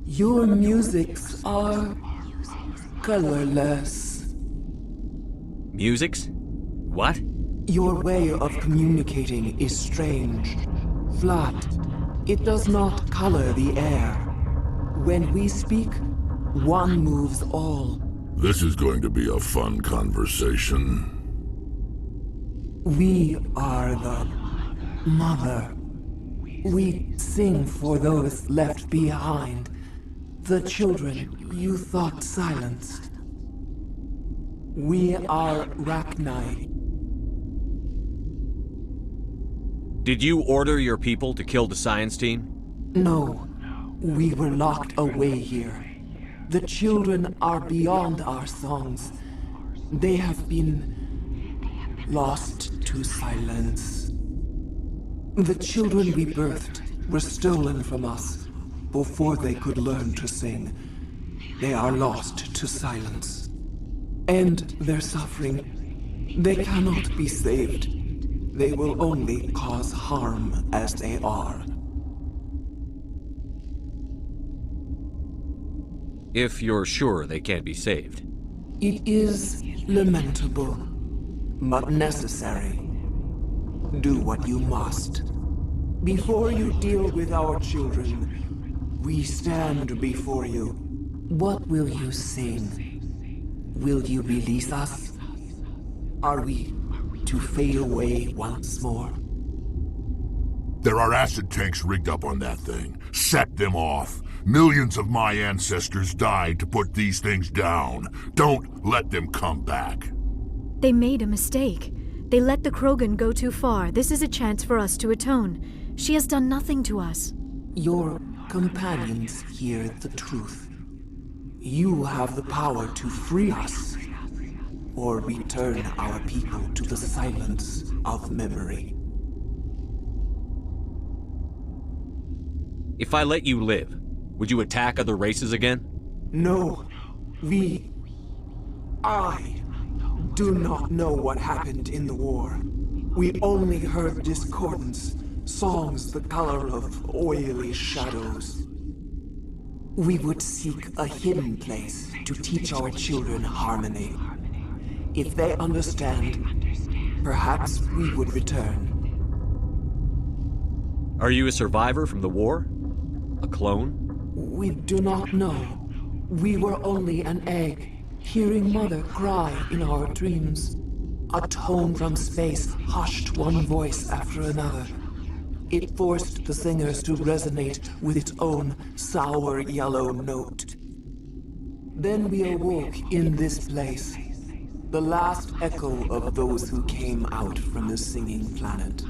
Your musics are colorless. Musics? What? Your way of communicating is strange. Flat. It does not color the air. When we speak, one moves all. This is going to be a fun conversation. We are the mother. We sing for those left behind. The children you thought silenced. We are Rachni. Did you order your people to kill the science team? No. We were locked away here. The children are beyond our songs. They have been lost to silence. The children we birthed were stolen from us before they could learn to sing. They are lost to silence. And their suffering, they cannot be saved. They will only cause harm as they are. If you're sure they can't be saved. It is lamentable, but necessary. do what you must. Before you deal with our children, we stand before you. What will you sing? Will you release us? Are we to fade away once more? There are acid tanks rigged up on that thing. Set them off. Millions of my ancestors died to put these things down. Don't let them come back. They made a mistake. They let the Krogan go too far. This is a chance for us to atone. She has done nothing to us. Your companions hear the truth. You have the power to free us, or return our people to the silence of memory. If I let you live, would you attack other races again? No. I do not know what happened in the war. We only heard discordance, songs the color of oily shadows. We would seek a hidden place to teach our children harmony. If they understand, perhaps we would return. Are you a survivor from the war? A clone? We do not know. We were only an egg, hearing Mother cry in our dreams. A tone from space hushed one voice after another. It forced the singers to resonate with its own sour yellow note. Then we awoke in this place, the last echo of those who came out from the singing planet.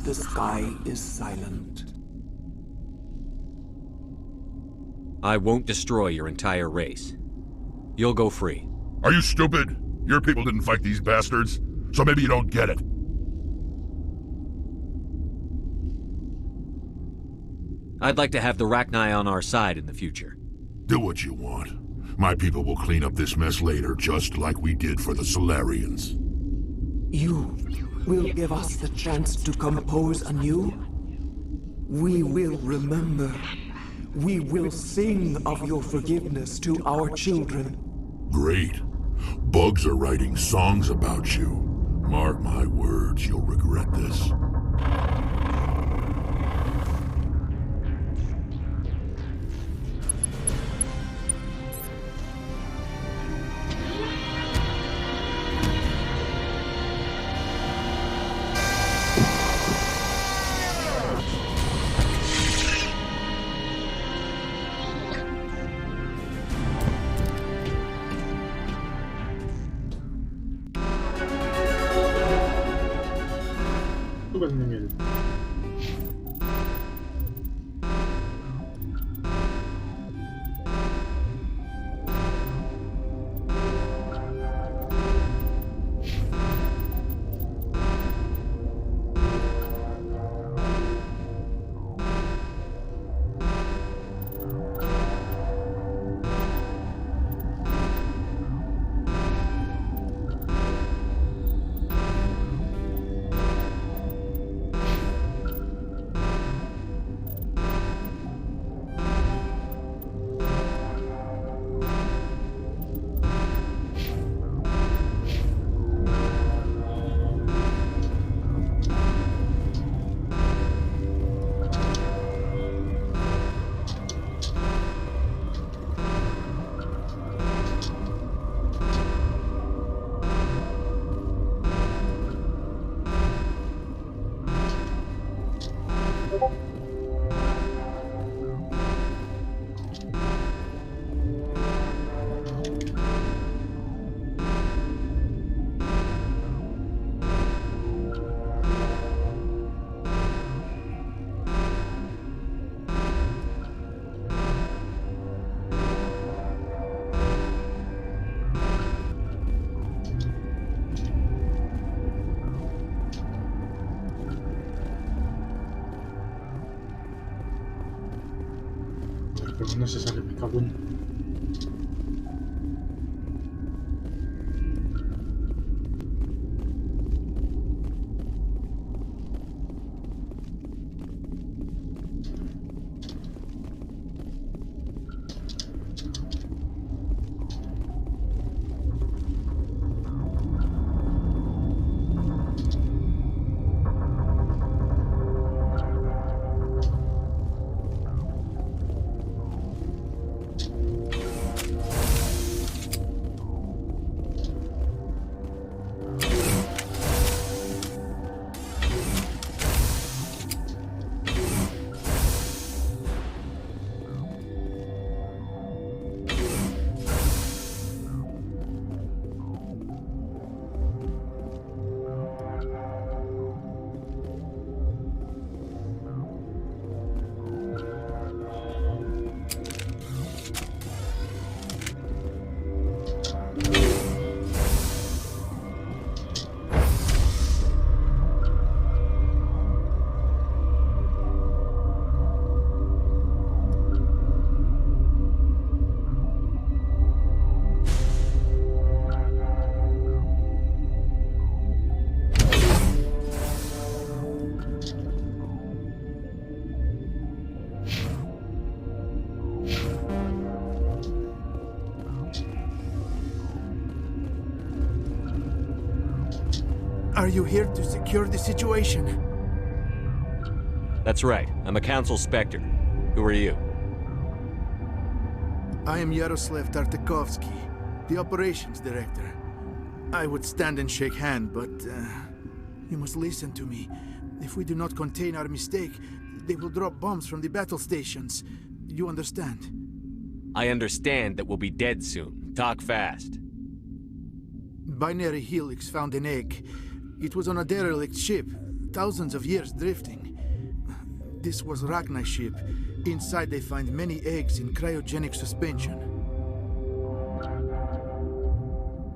The sky is silent. I won't destroy your entire race. You'll go free. Are you stupid? Your people didn't fight these bastards, so maybe you don't get it. I'd like to have the Rachni on our side in the future. Do what you want. My people will clean up this mess later, just like we did for the Solarians. You will give us the chance to compose anew? We will remember. We will sing of your forgiveness to our children. Great. Bugs are writing songs about you. Mark my words, you'll regret this. Pero no se sale, me cago en... Are you here to secure the situation? That's right. I'm a council specter. Who are you? I am Yaroslav Tartakovsky, the operations director. I would stand and shake hand, but you must listen to me. If we do not contain our mistake, they will drop bombs from the battle stations. You understand? I understand that we'll be dead soon. Talk fast. Binary Helix found an egg. It was on a derelict ship, thousands of years drifting. This was Rachni's ship. Inside they find many eggs in cryogenic suspension.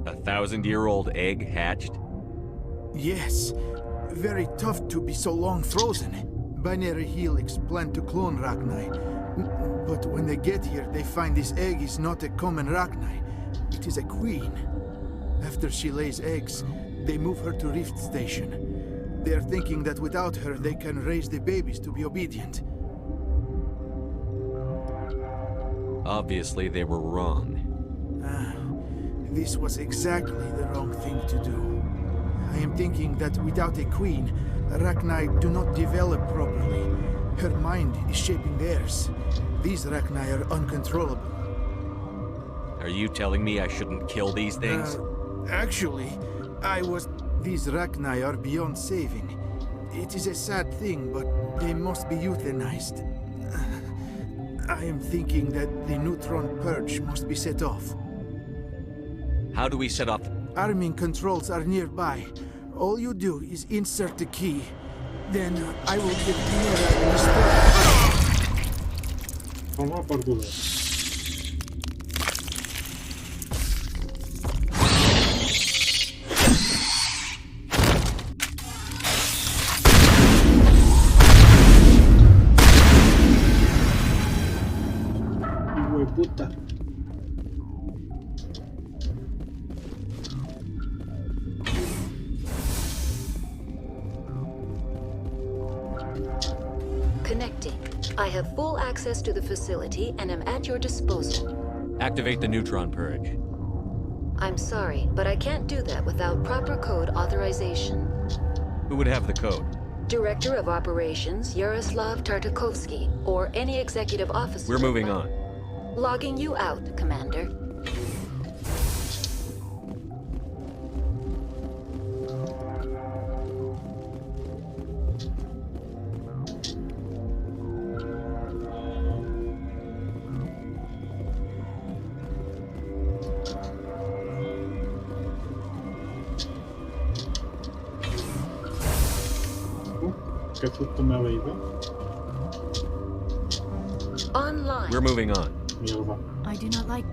1,000-year-old egg hatched? Yes. Very tough to be so long frozen. Binary Helix planned to clone Rachni. But when they get here, they find this egg is not a common Rachni. It is a queen. After she lays eggs, they move her to Rift Station. They are thinking that without her, they can raise the babies to be obedient. Obviously, they were wrong. This was exactly the wrong thing to do. I am thinking that without a queen, Rachni do not develop properly. Her mind is shaping theirs. These Rachni are uncontrollable. Are you telling me I shouldn't kill these things? Actually, These Rachni are beyond saving. It is a sad thing, but they must be euthanized. I am thinking that the neutron purge must be set off. How do we set off? Arming controls are nearby. All you do is insert the key. Then I will give Dinera the Toma por culo. Hijo de puta. Connecting. I have full access to the facility and am at your disposal. Activate the neutron purge. I'm sorry, but I can't do that without proper code authorization. Who would have the code? Director of Operations, Yaroslav Tartakovsky, or any executive officer. We're moving on. Logging you out, Commander. ¿Qué susto me ha leído? Online. We're moving on. Mierda. I do not like...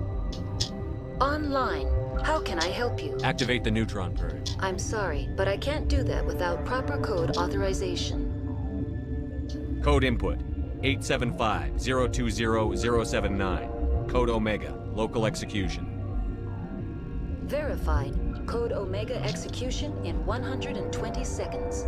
Online. How can I help you? Activate the neutron purge. I'm sorry, but I can't do that without proper code authorization. Code input 875-020-079. Code Omega. Local execution. Verified. Code Omega execution in 120 seconds.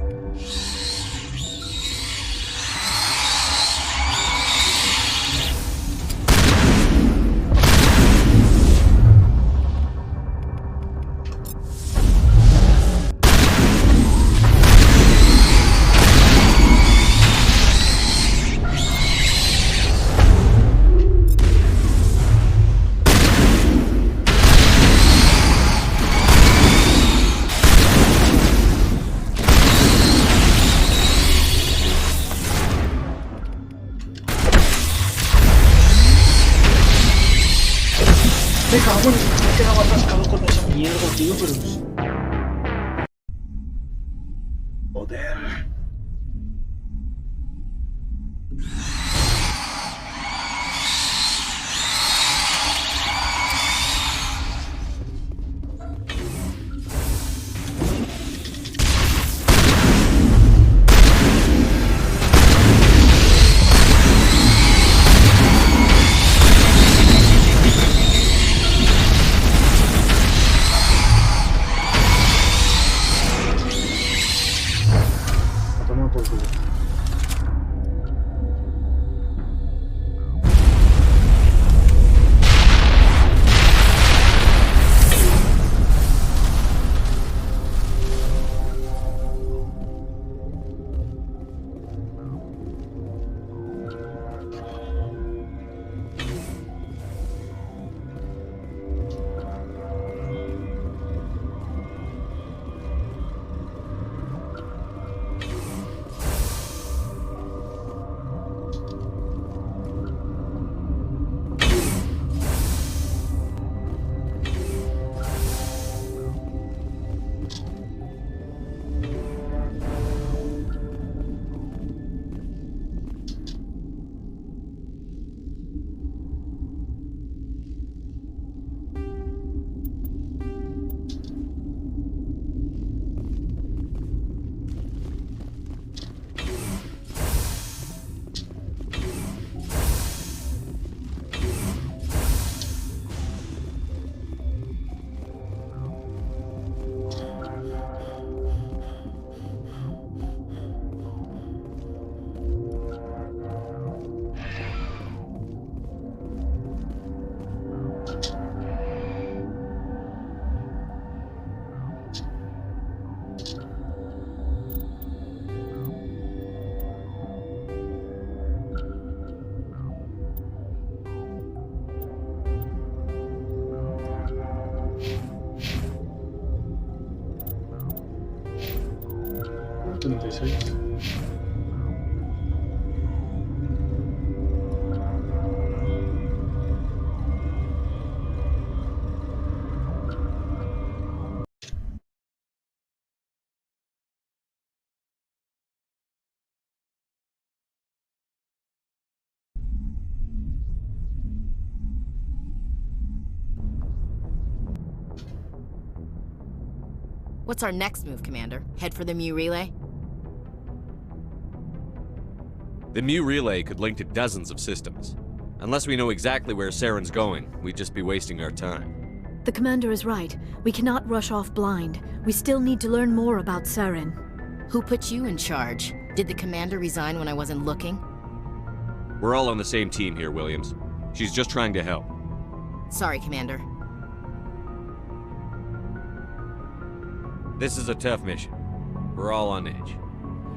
Me cago en... Me he quedado atascado con esa mierda, tío, pero... Joder. 16. What's our next move, Commander? Head for the Mu relay? The Mu relay could link to dozens of systems. Unless we know exactly where Saren's going, we'd just be wasting our time. The commander is right. We cannot rush off blind. We still need to learn more about Saren. Who put you in charge? Did the commander resign when I wasn't looking? We're all on the same team here, Williams. She's just trying to help. Sorry, Commander. This is a tough mission. We're all on edge.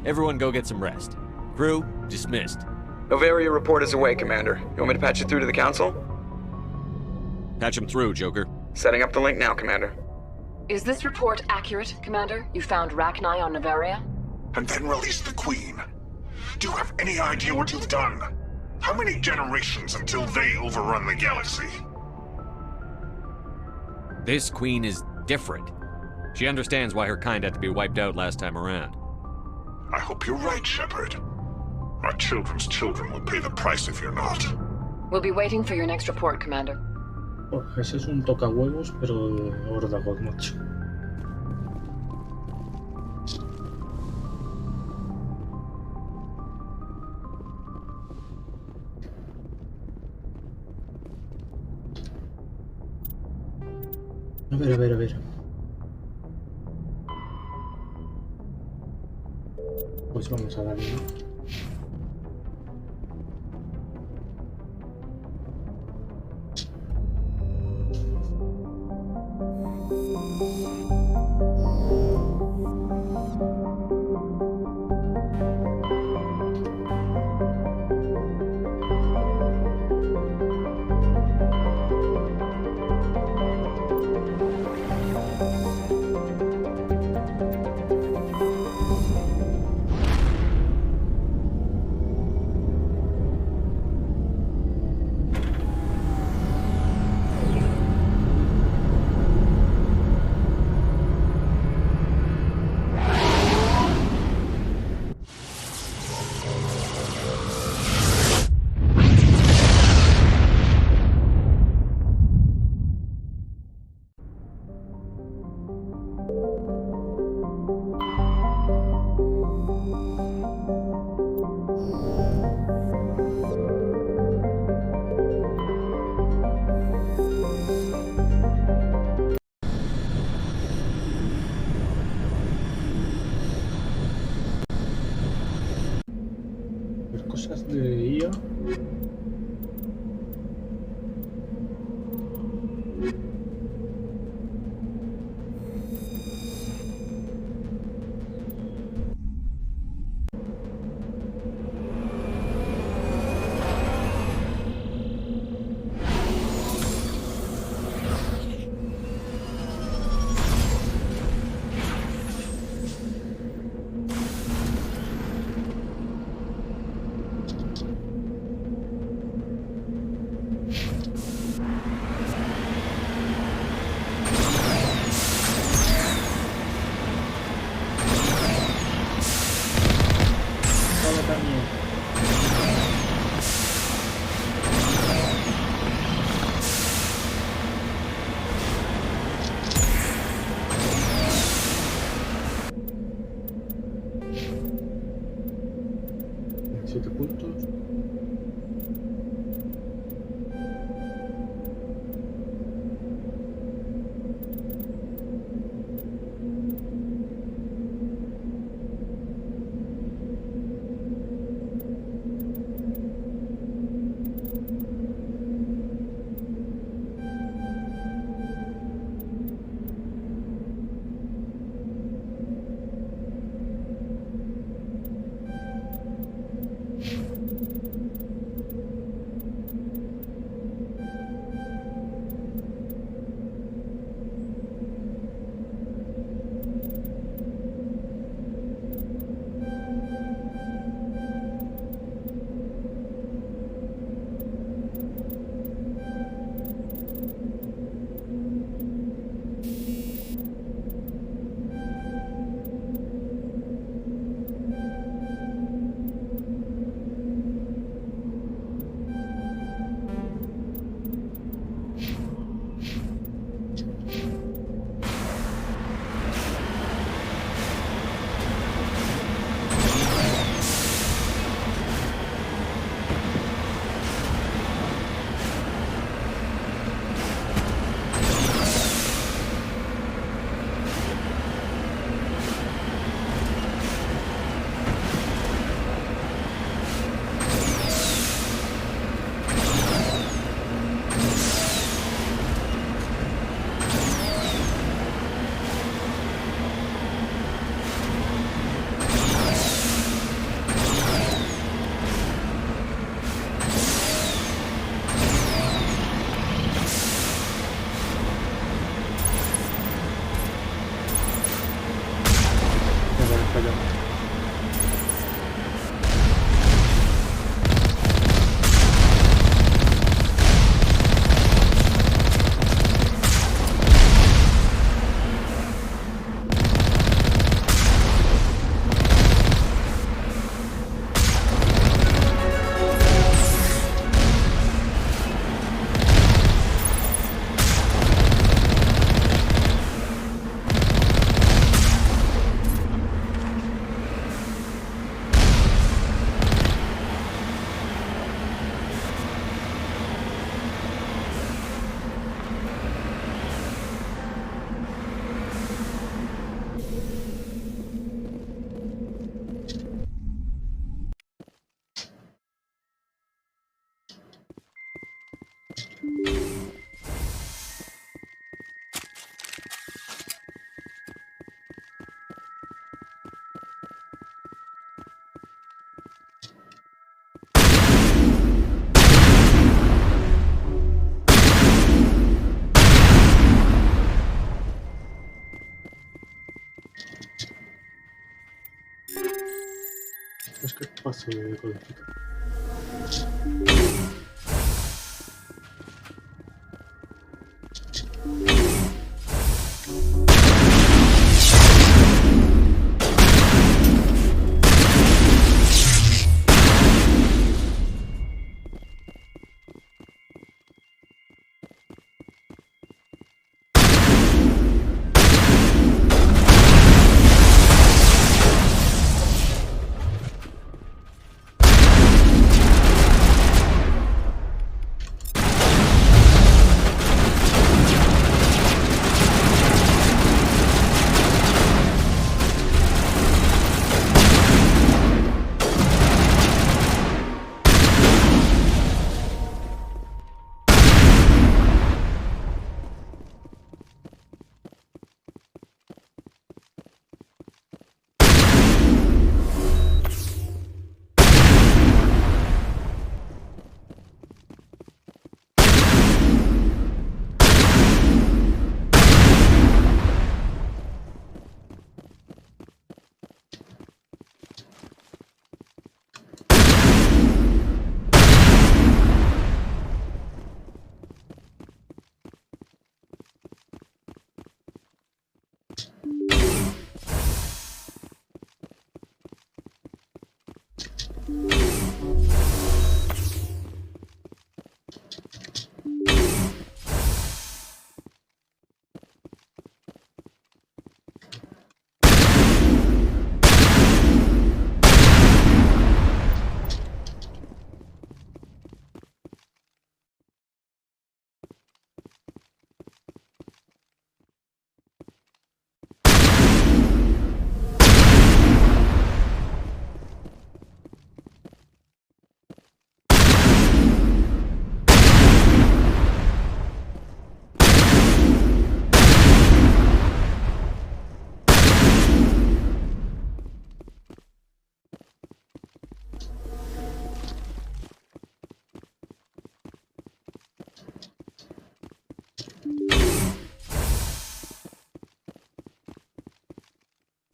Everyone go get some rest. Crew, dismissed. Novaria report is away, Commander. You want me to patch it through to the Council? Patch him through, Joker. Setting up the link now, Commander. Is this report accurate, Commander? You found Rachni on Novaria? And then release the Queen. Do you have any idea what you've done? How many generations until they overrun the galaxy? This Queen is different. She understands why her kind had to be wiped out last time around. I hope you're right, Shepard. Our children's children will pay the price if you're not. We'll be waiting for your next report, Commander. Oh, ese es un tocahuevos, pero de órdago, macho. A ver. Pues vamos a darle, ¿no? Es que paso de codificar.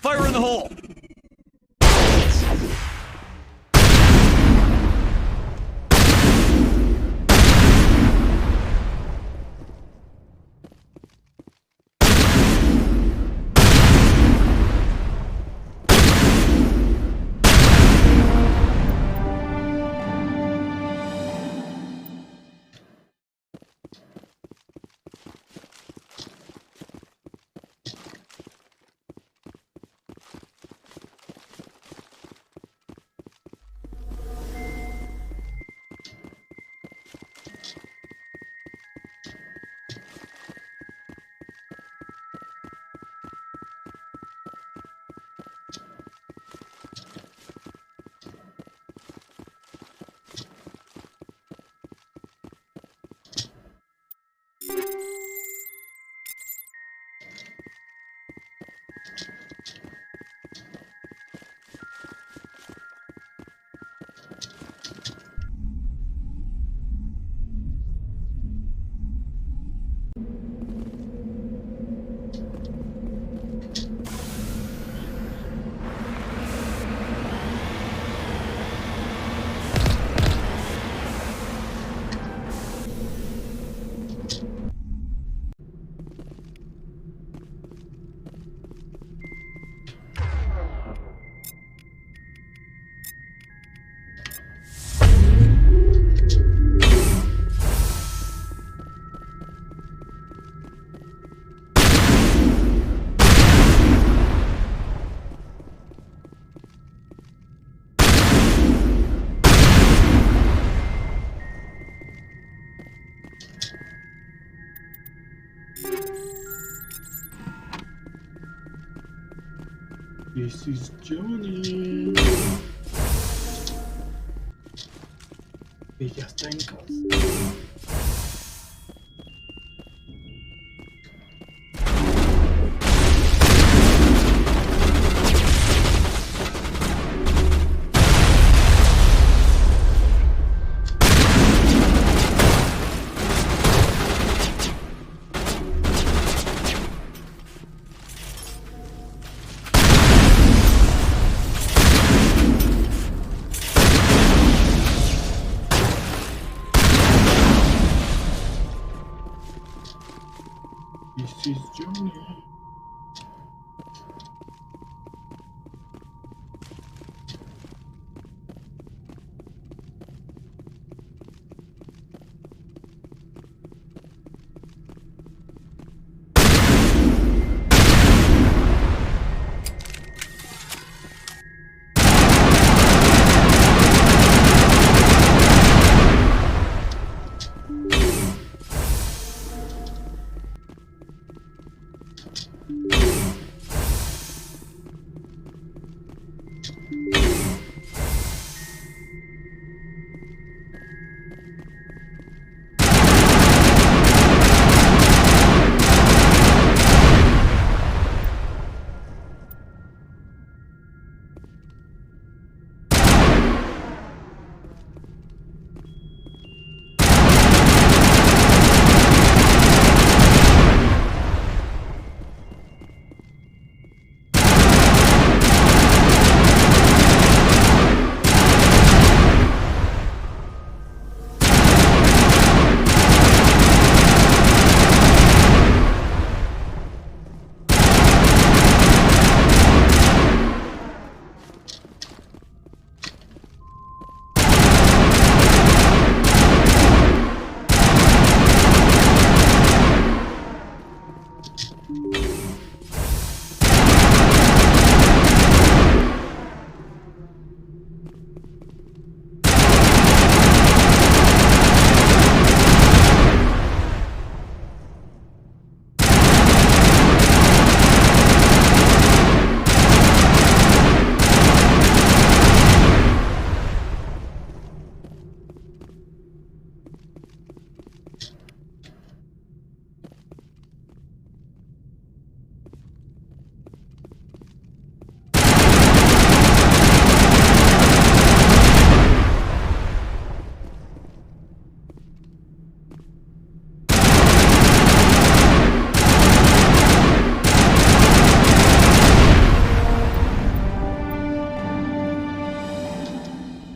Fire in the hole! This is Johnny. Y ya está en casa. This is Johnny.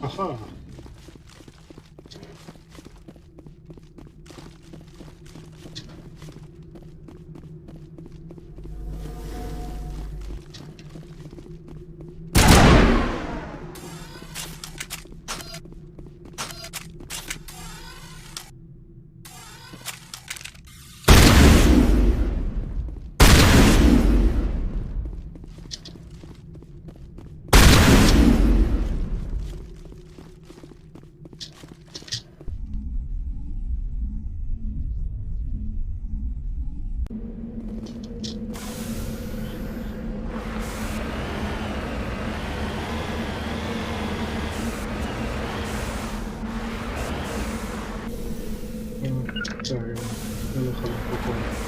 Aha! Sorry, voy a dejar un poco.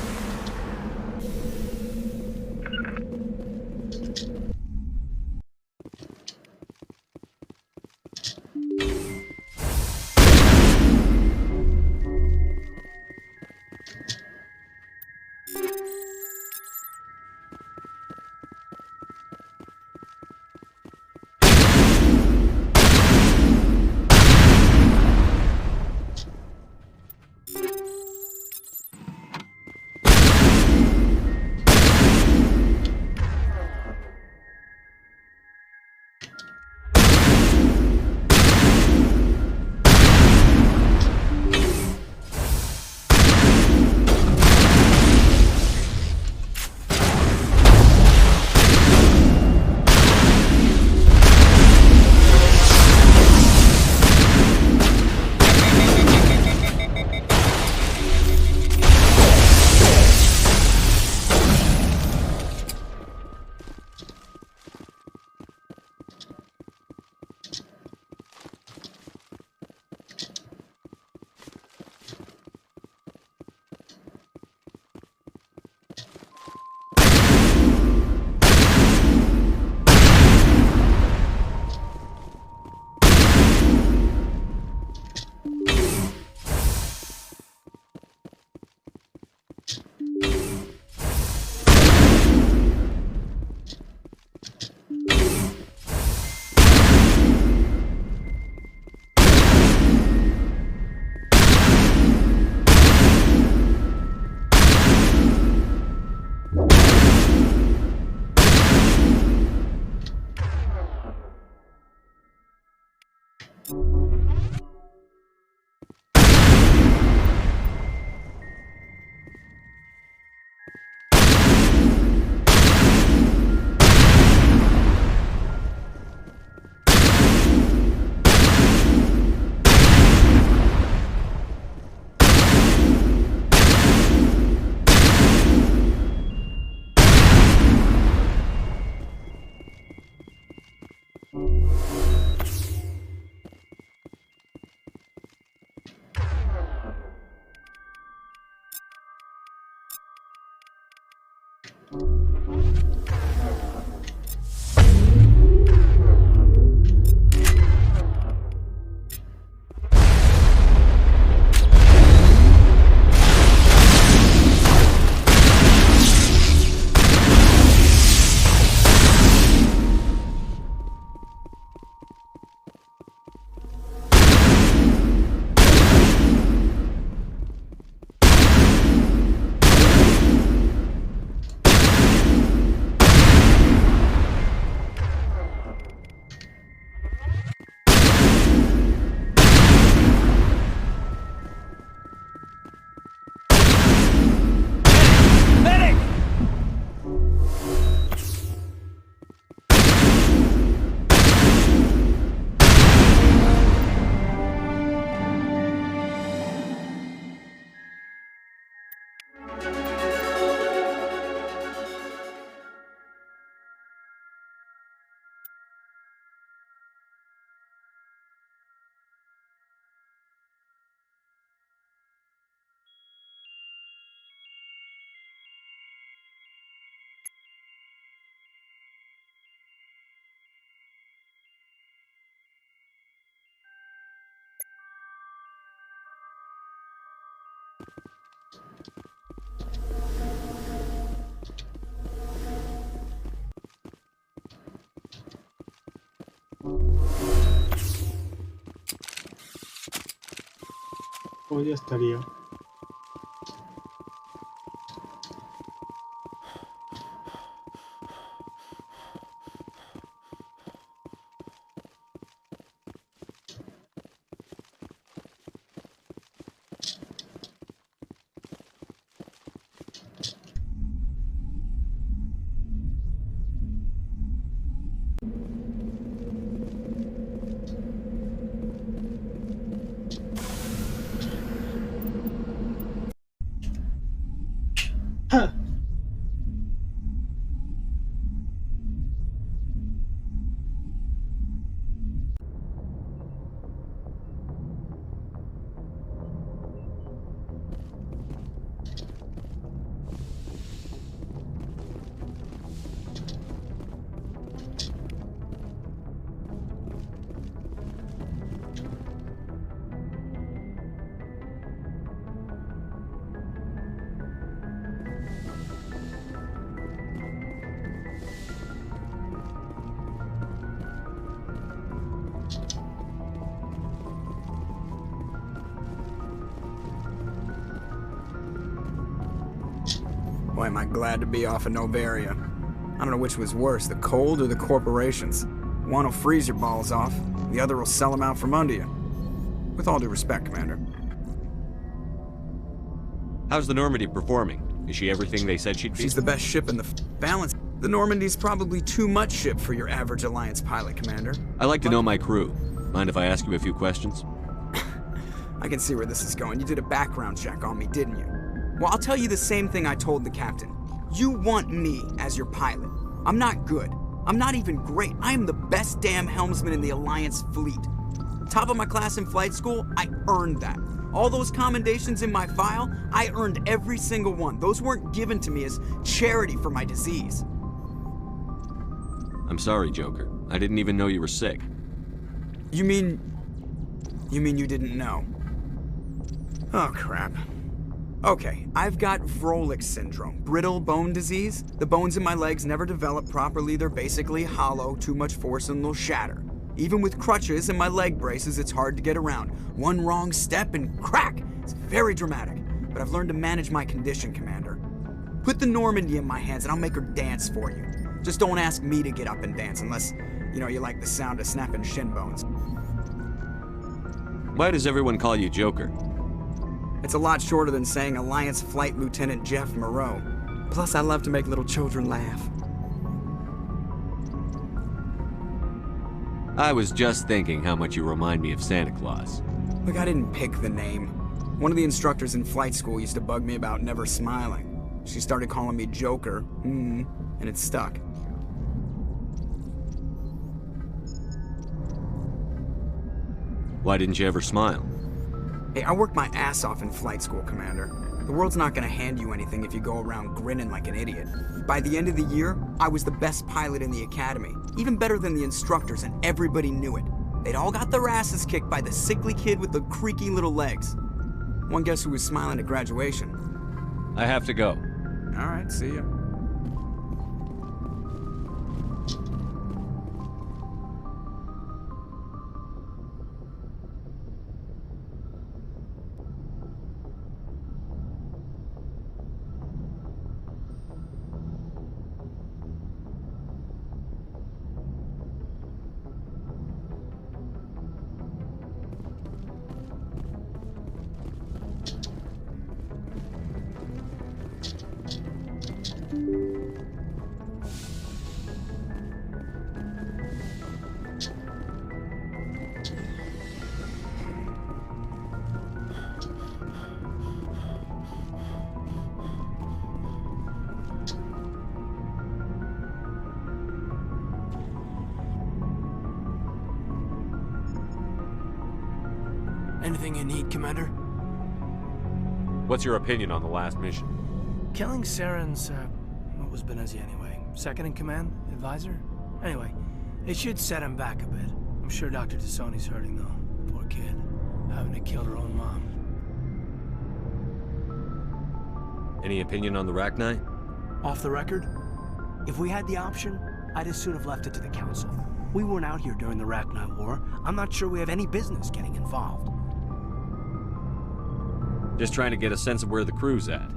Pues ya estaría. Boy, am I glad to be off of Novaria. I don't know which was worse, the cold or the corporations. One will freeze your balls off, the other will sell them out from under you. With all due respect, Commander. How's the Normandy performing? Is she everything they said she'd be? She's the best ship in the balance. The Normandy's probably too much ship for your average Alliance pilot, Commander. I like to know my crew. Mind if I ask you a few questions? I can see where this is going. You did a background check on me, didn't you? Well, I'll tell you the same thing I told the captain. You want me as your pilot. I'm not good. I'm not even great. I am the best damn helmsman in the Alliance fleet. Top of my class in flight school, I earned that. All those commendations in my file, I earned every single one. Those weren't given to me as charity for my disease. I'm sorry, Joker. I didn't even know you were sick. You mean you didn't know? Oh, crap. Okay, I've got Vrolik syndrome, brittle bone disease. The bones in my legs never develop properly. They're basically hollow, too much force and they'll shatter. Even with crutches and my leg braces, it's hard to get around. One wrong step and crack! It's very dramatic, but I've learned to manage my condition, Commander. Put the Normandy in my hands and I'll make her dance for you. Just don't ask me to get up and dance unless, you like the sound of snapping shin bones. Why does everyone call you Joker? It's a lot shorter than saying Alliance Flight Lieutenant Jeff Moreau. Plus, I love to make little children laugh. I was just thinking how much you remind me of Santa Claus. Look, I didn't pick the name. One of the instructors in flight school used to bug me about never smiling. She started calling me Joker, and it stuck. Why didn't you ever smile? Hey, I worked my ass off in flight school, Commander. The world's not gonna hand you anything if you go around grinning like an idiot. By the end of the year, I was the best pilot in the academy. Even better than the instructors, and everybody knew it. They'd all got their asses kicked by the sickly kid with the creaky little legs. One guess who was smiling at graduation? I have to go. All right, see ya. Anything you need, Commander? What's your opinion on the last mission? Killing Saren's, what was Benezi anyway? Second in command? Advisor? Anyway, it should set him back a bit. I'm sure Dr. Tassoni's hurting, though. Poor kid. Having to kill her own mom. Any opinion on the Rachni? Off the record? If we had the option, I'd as soon have left it to the Council. We weren't out here during the Rachni War. I'm not sure we have any business getting involved. Just trying to get a sense of where the crew's at.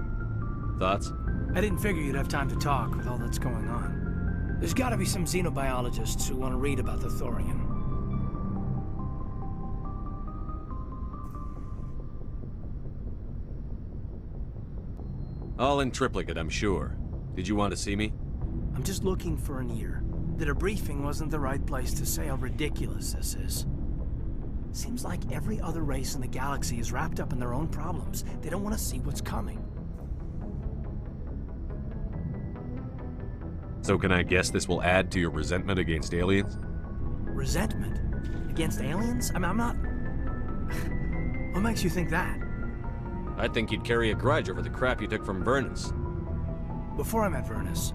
Thoughts? I didn't figure you'd have time to talk with all that's going on. There's gotta be some xenobiologists who want to read about the Thorian. All in triplicate, I'm sure. Did you want to see me? I'm just looking for an ear. The debriefing wasn't the right place to say how ridiculous this is. Seems like every other race in the galaxy is wrapped up in their own problems. They don't want to see what's coming. So can I guess this will add to your resentment against aliens? Resentment? Against aliens? I mean, I'm not... What makes you think that? I think you'd carry a grudge over the crap you took from Vernus. Before I met Vernus,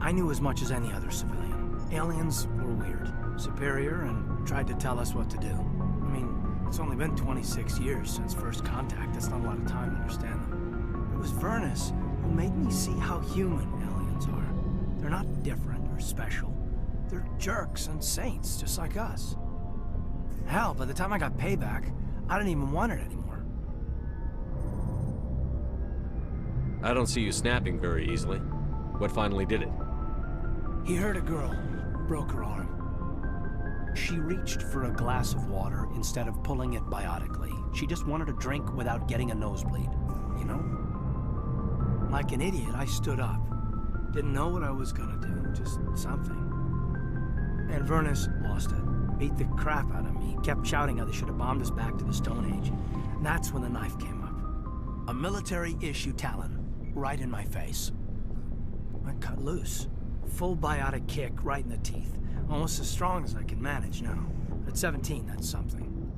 I knew as much as any other civilian. Aliens were weird, superior, and tried to tell us what to do. I mean, it's only been 26 years since first contact. That's not a lot of time to understand them. It was Vernus who made me see how human aliens are. They're not different or special. They're jerks and saints, just like us. Hell, by the time I got payback, I didn't even want it anymore. I don't see you snapping very easily. What finally did it? He hurt a girl, broke her arm. She reached for a glass of water instead of pulling it biotically. She just wanted a drink without getting a nosebleed, you know? Like an idiot, I stood up. Didn't know what I was gonna do, just something. And Vernus lost it. Beat the crap out of me. Kept shouting how they should have bombed us back to the Stone Age. And that's when the knife came up. A military-issue talon, right in my face. I cut loose. Full biotic kick right in the teeth. Almost as strong as I can manage now. At 17, that's something.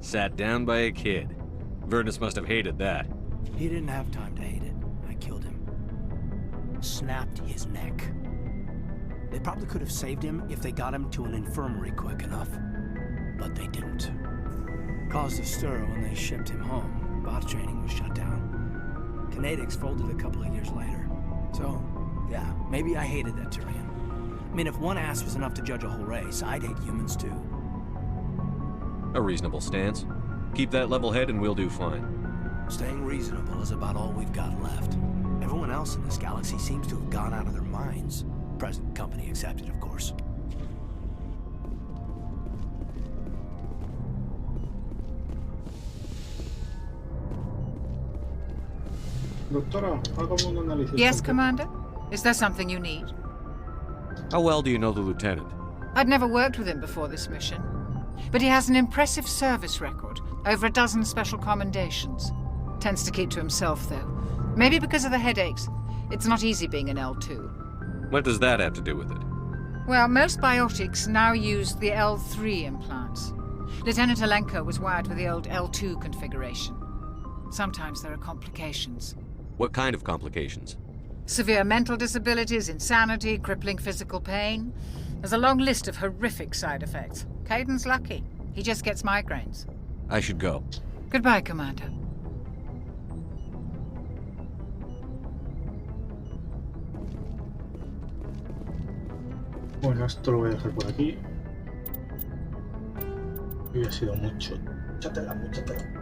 Sat down by a kid. Vernus must have hated that. He didn't have time to hate it. I killed him. Snapped his neck. They probably could have saved him if they got him to an infirmary quick enough. But they didn't. Caused a stir when they shipped him home. Bot training was shut down. Kinetics folded a couple of years later. So, yeah, maybe I hated that Turian. I mean, if one ass was enough to judge a whole race, I'd hate humans too. A reasonable stance. Keep that level head and we'll do fine. Staying reasonable is about all we've got left. Everyone else in this galaxy seems to have gone out of their minds. Present company accepted, of course. Yes, Commander? Is there something you need? How well do you know the Lieutenant? I'd never worked with him before this mission. But he has an impressive service record. Over a dozen special commendations. Tends to keep to himself, though. Maybe because of the headaches. It's not easy being an L2. What does that have to do with it? Well, most biotics now use the L3 implants. Lieutenant Alenko was wired with the old L2 configuration. Sometimes there are complications. What kind of complications? Severe mental disabilities, insanity, crippling physical pain. There's a long list of horrific side effects. Caden's lucky. He just gets migraines. I should go. Goodbye, Commander. Bueno, esto lo voy a dejar por aquí. Hoy ha sido mucho. Mucha tela, mucha tela.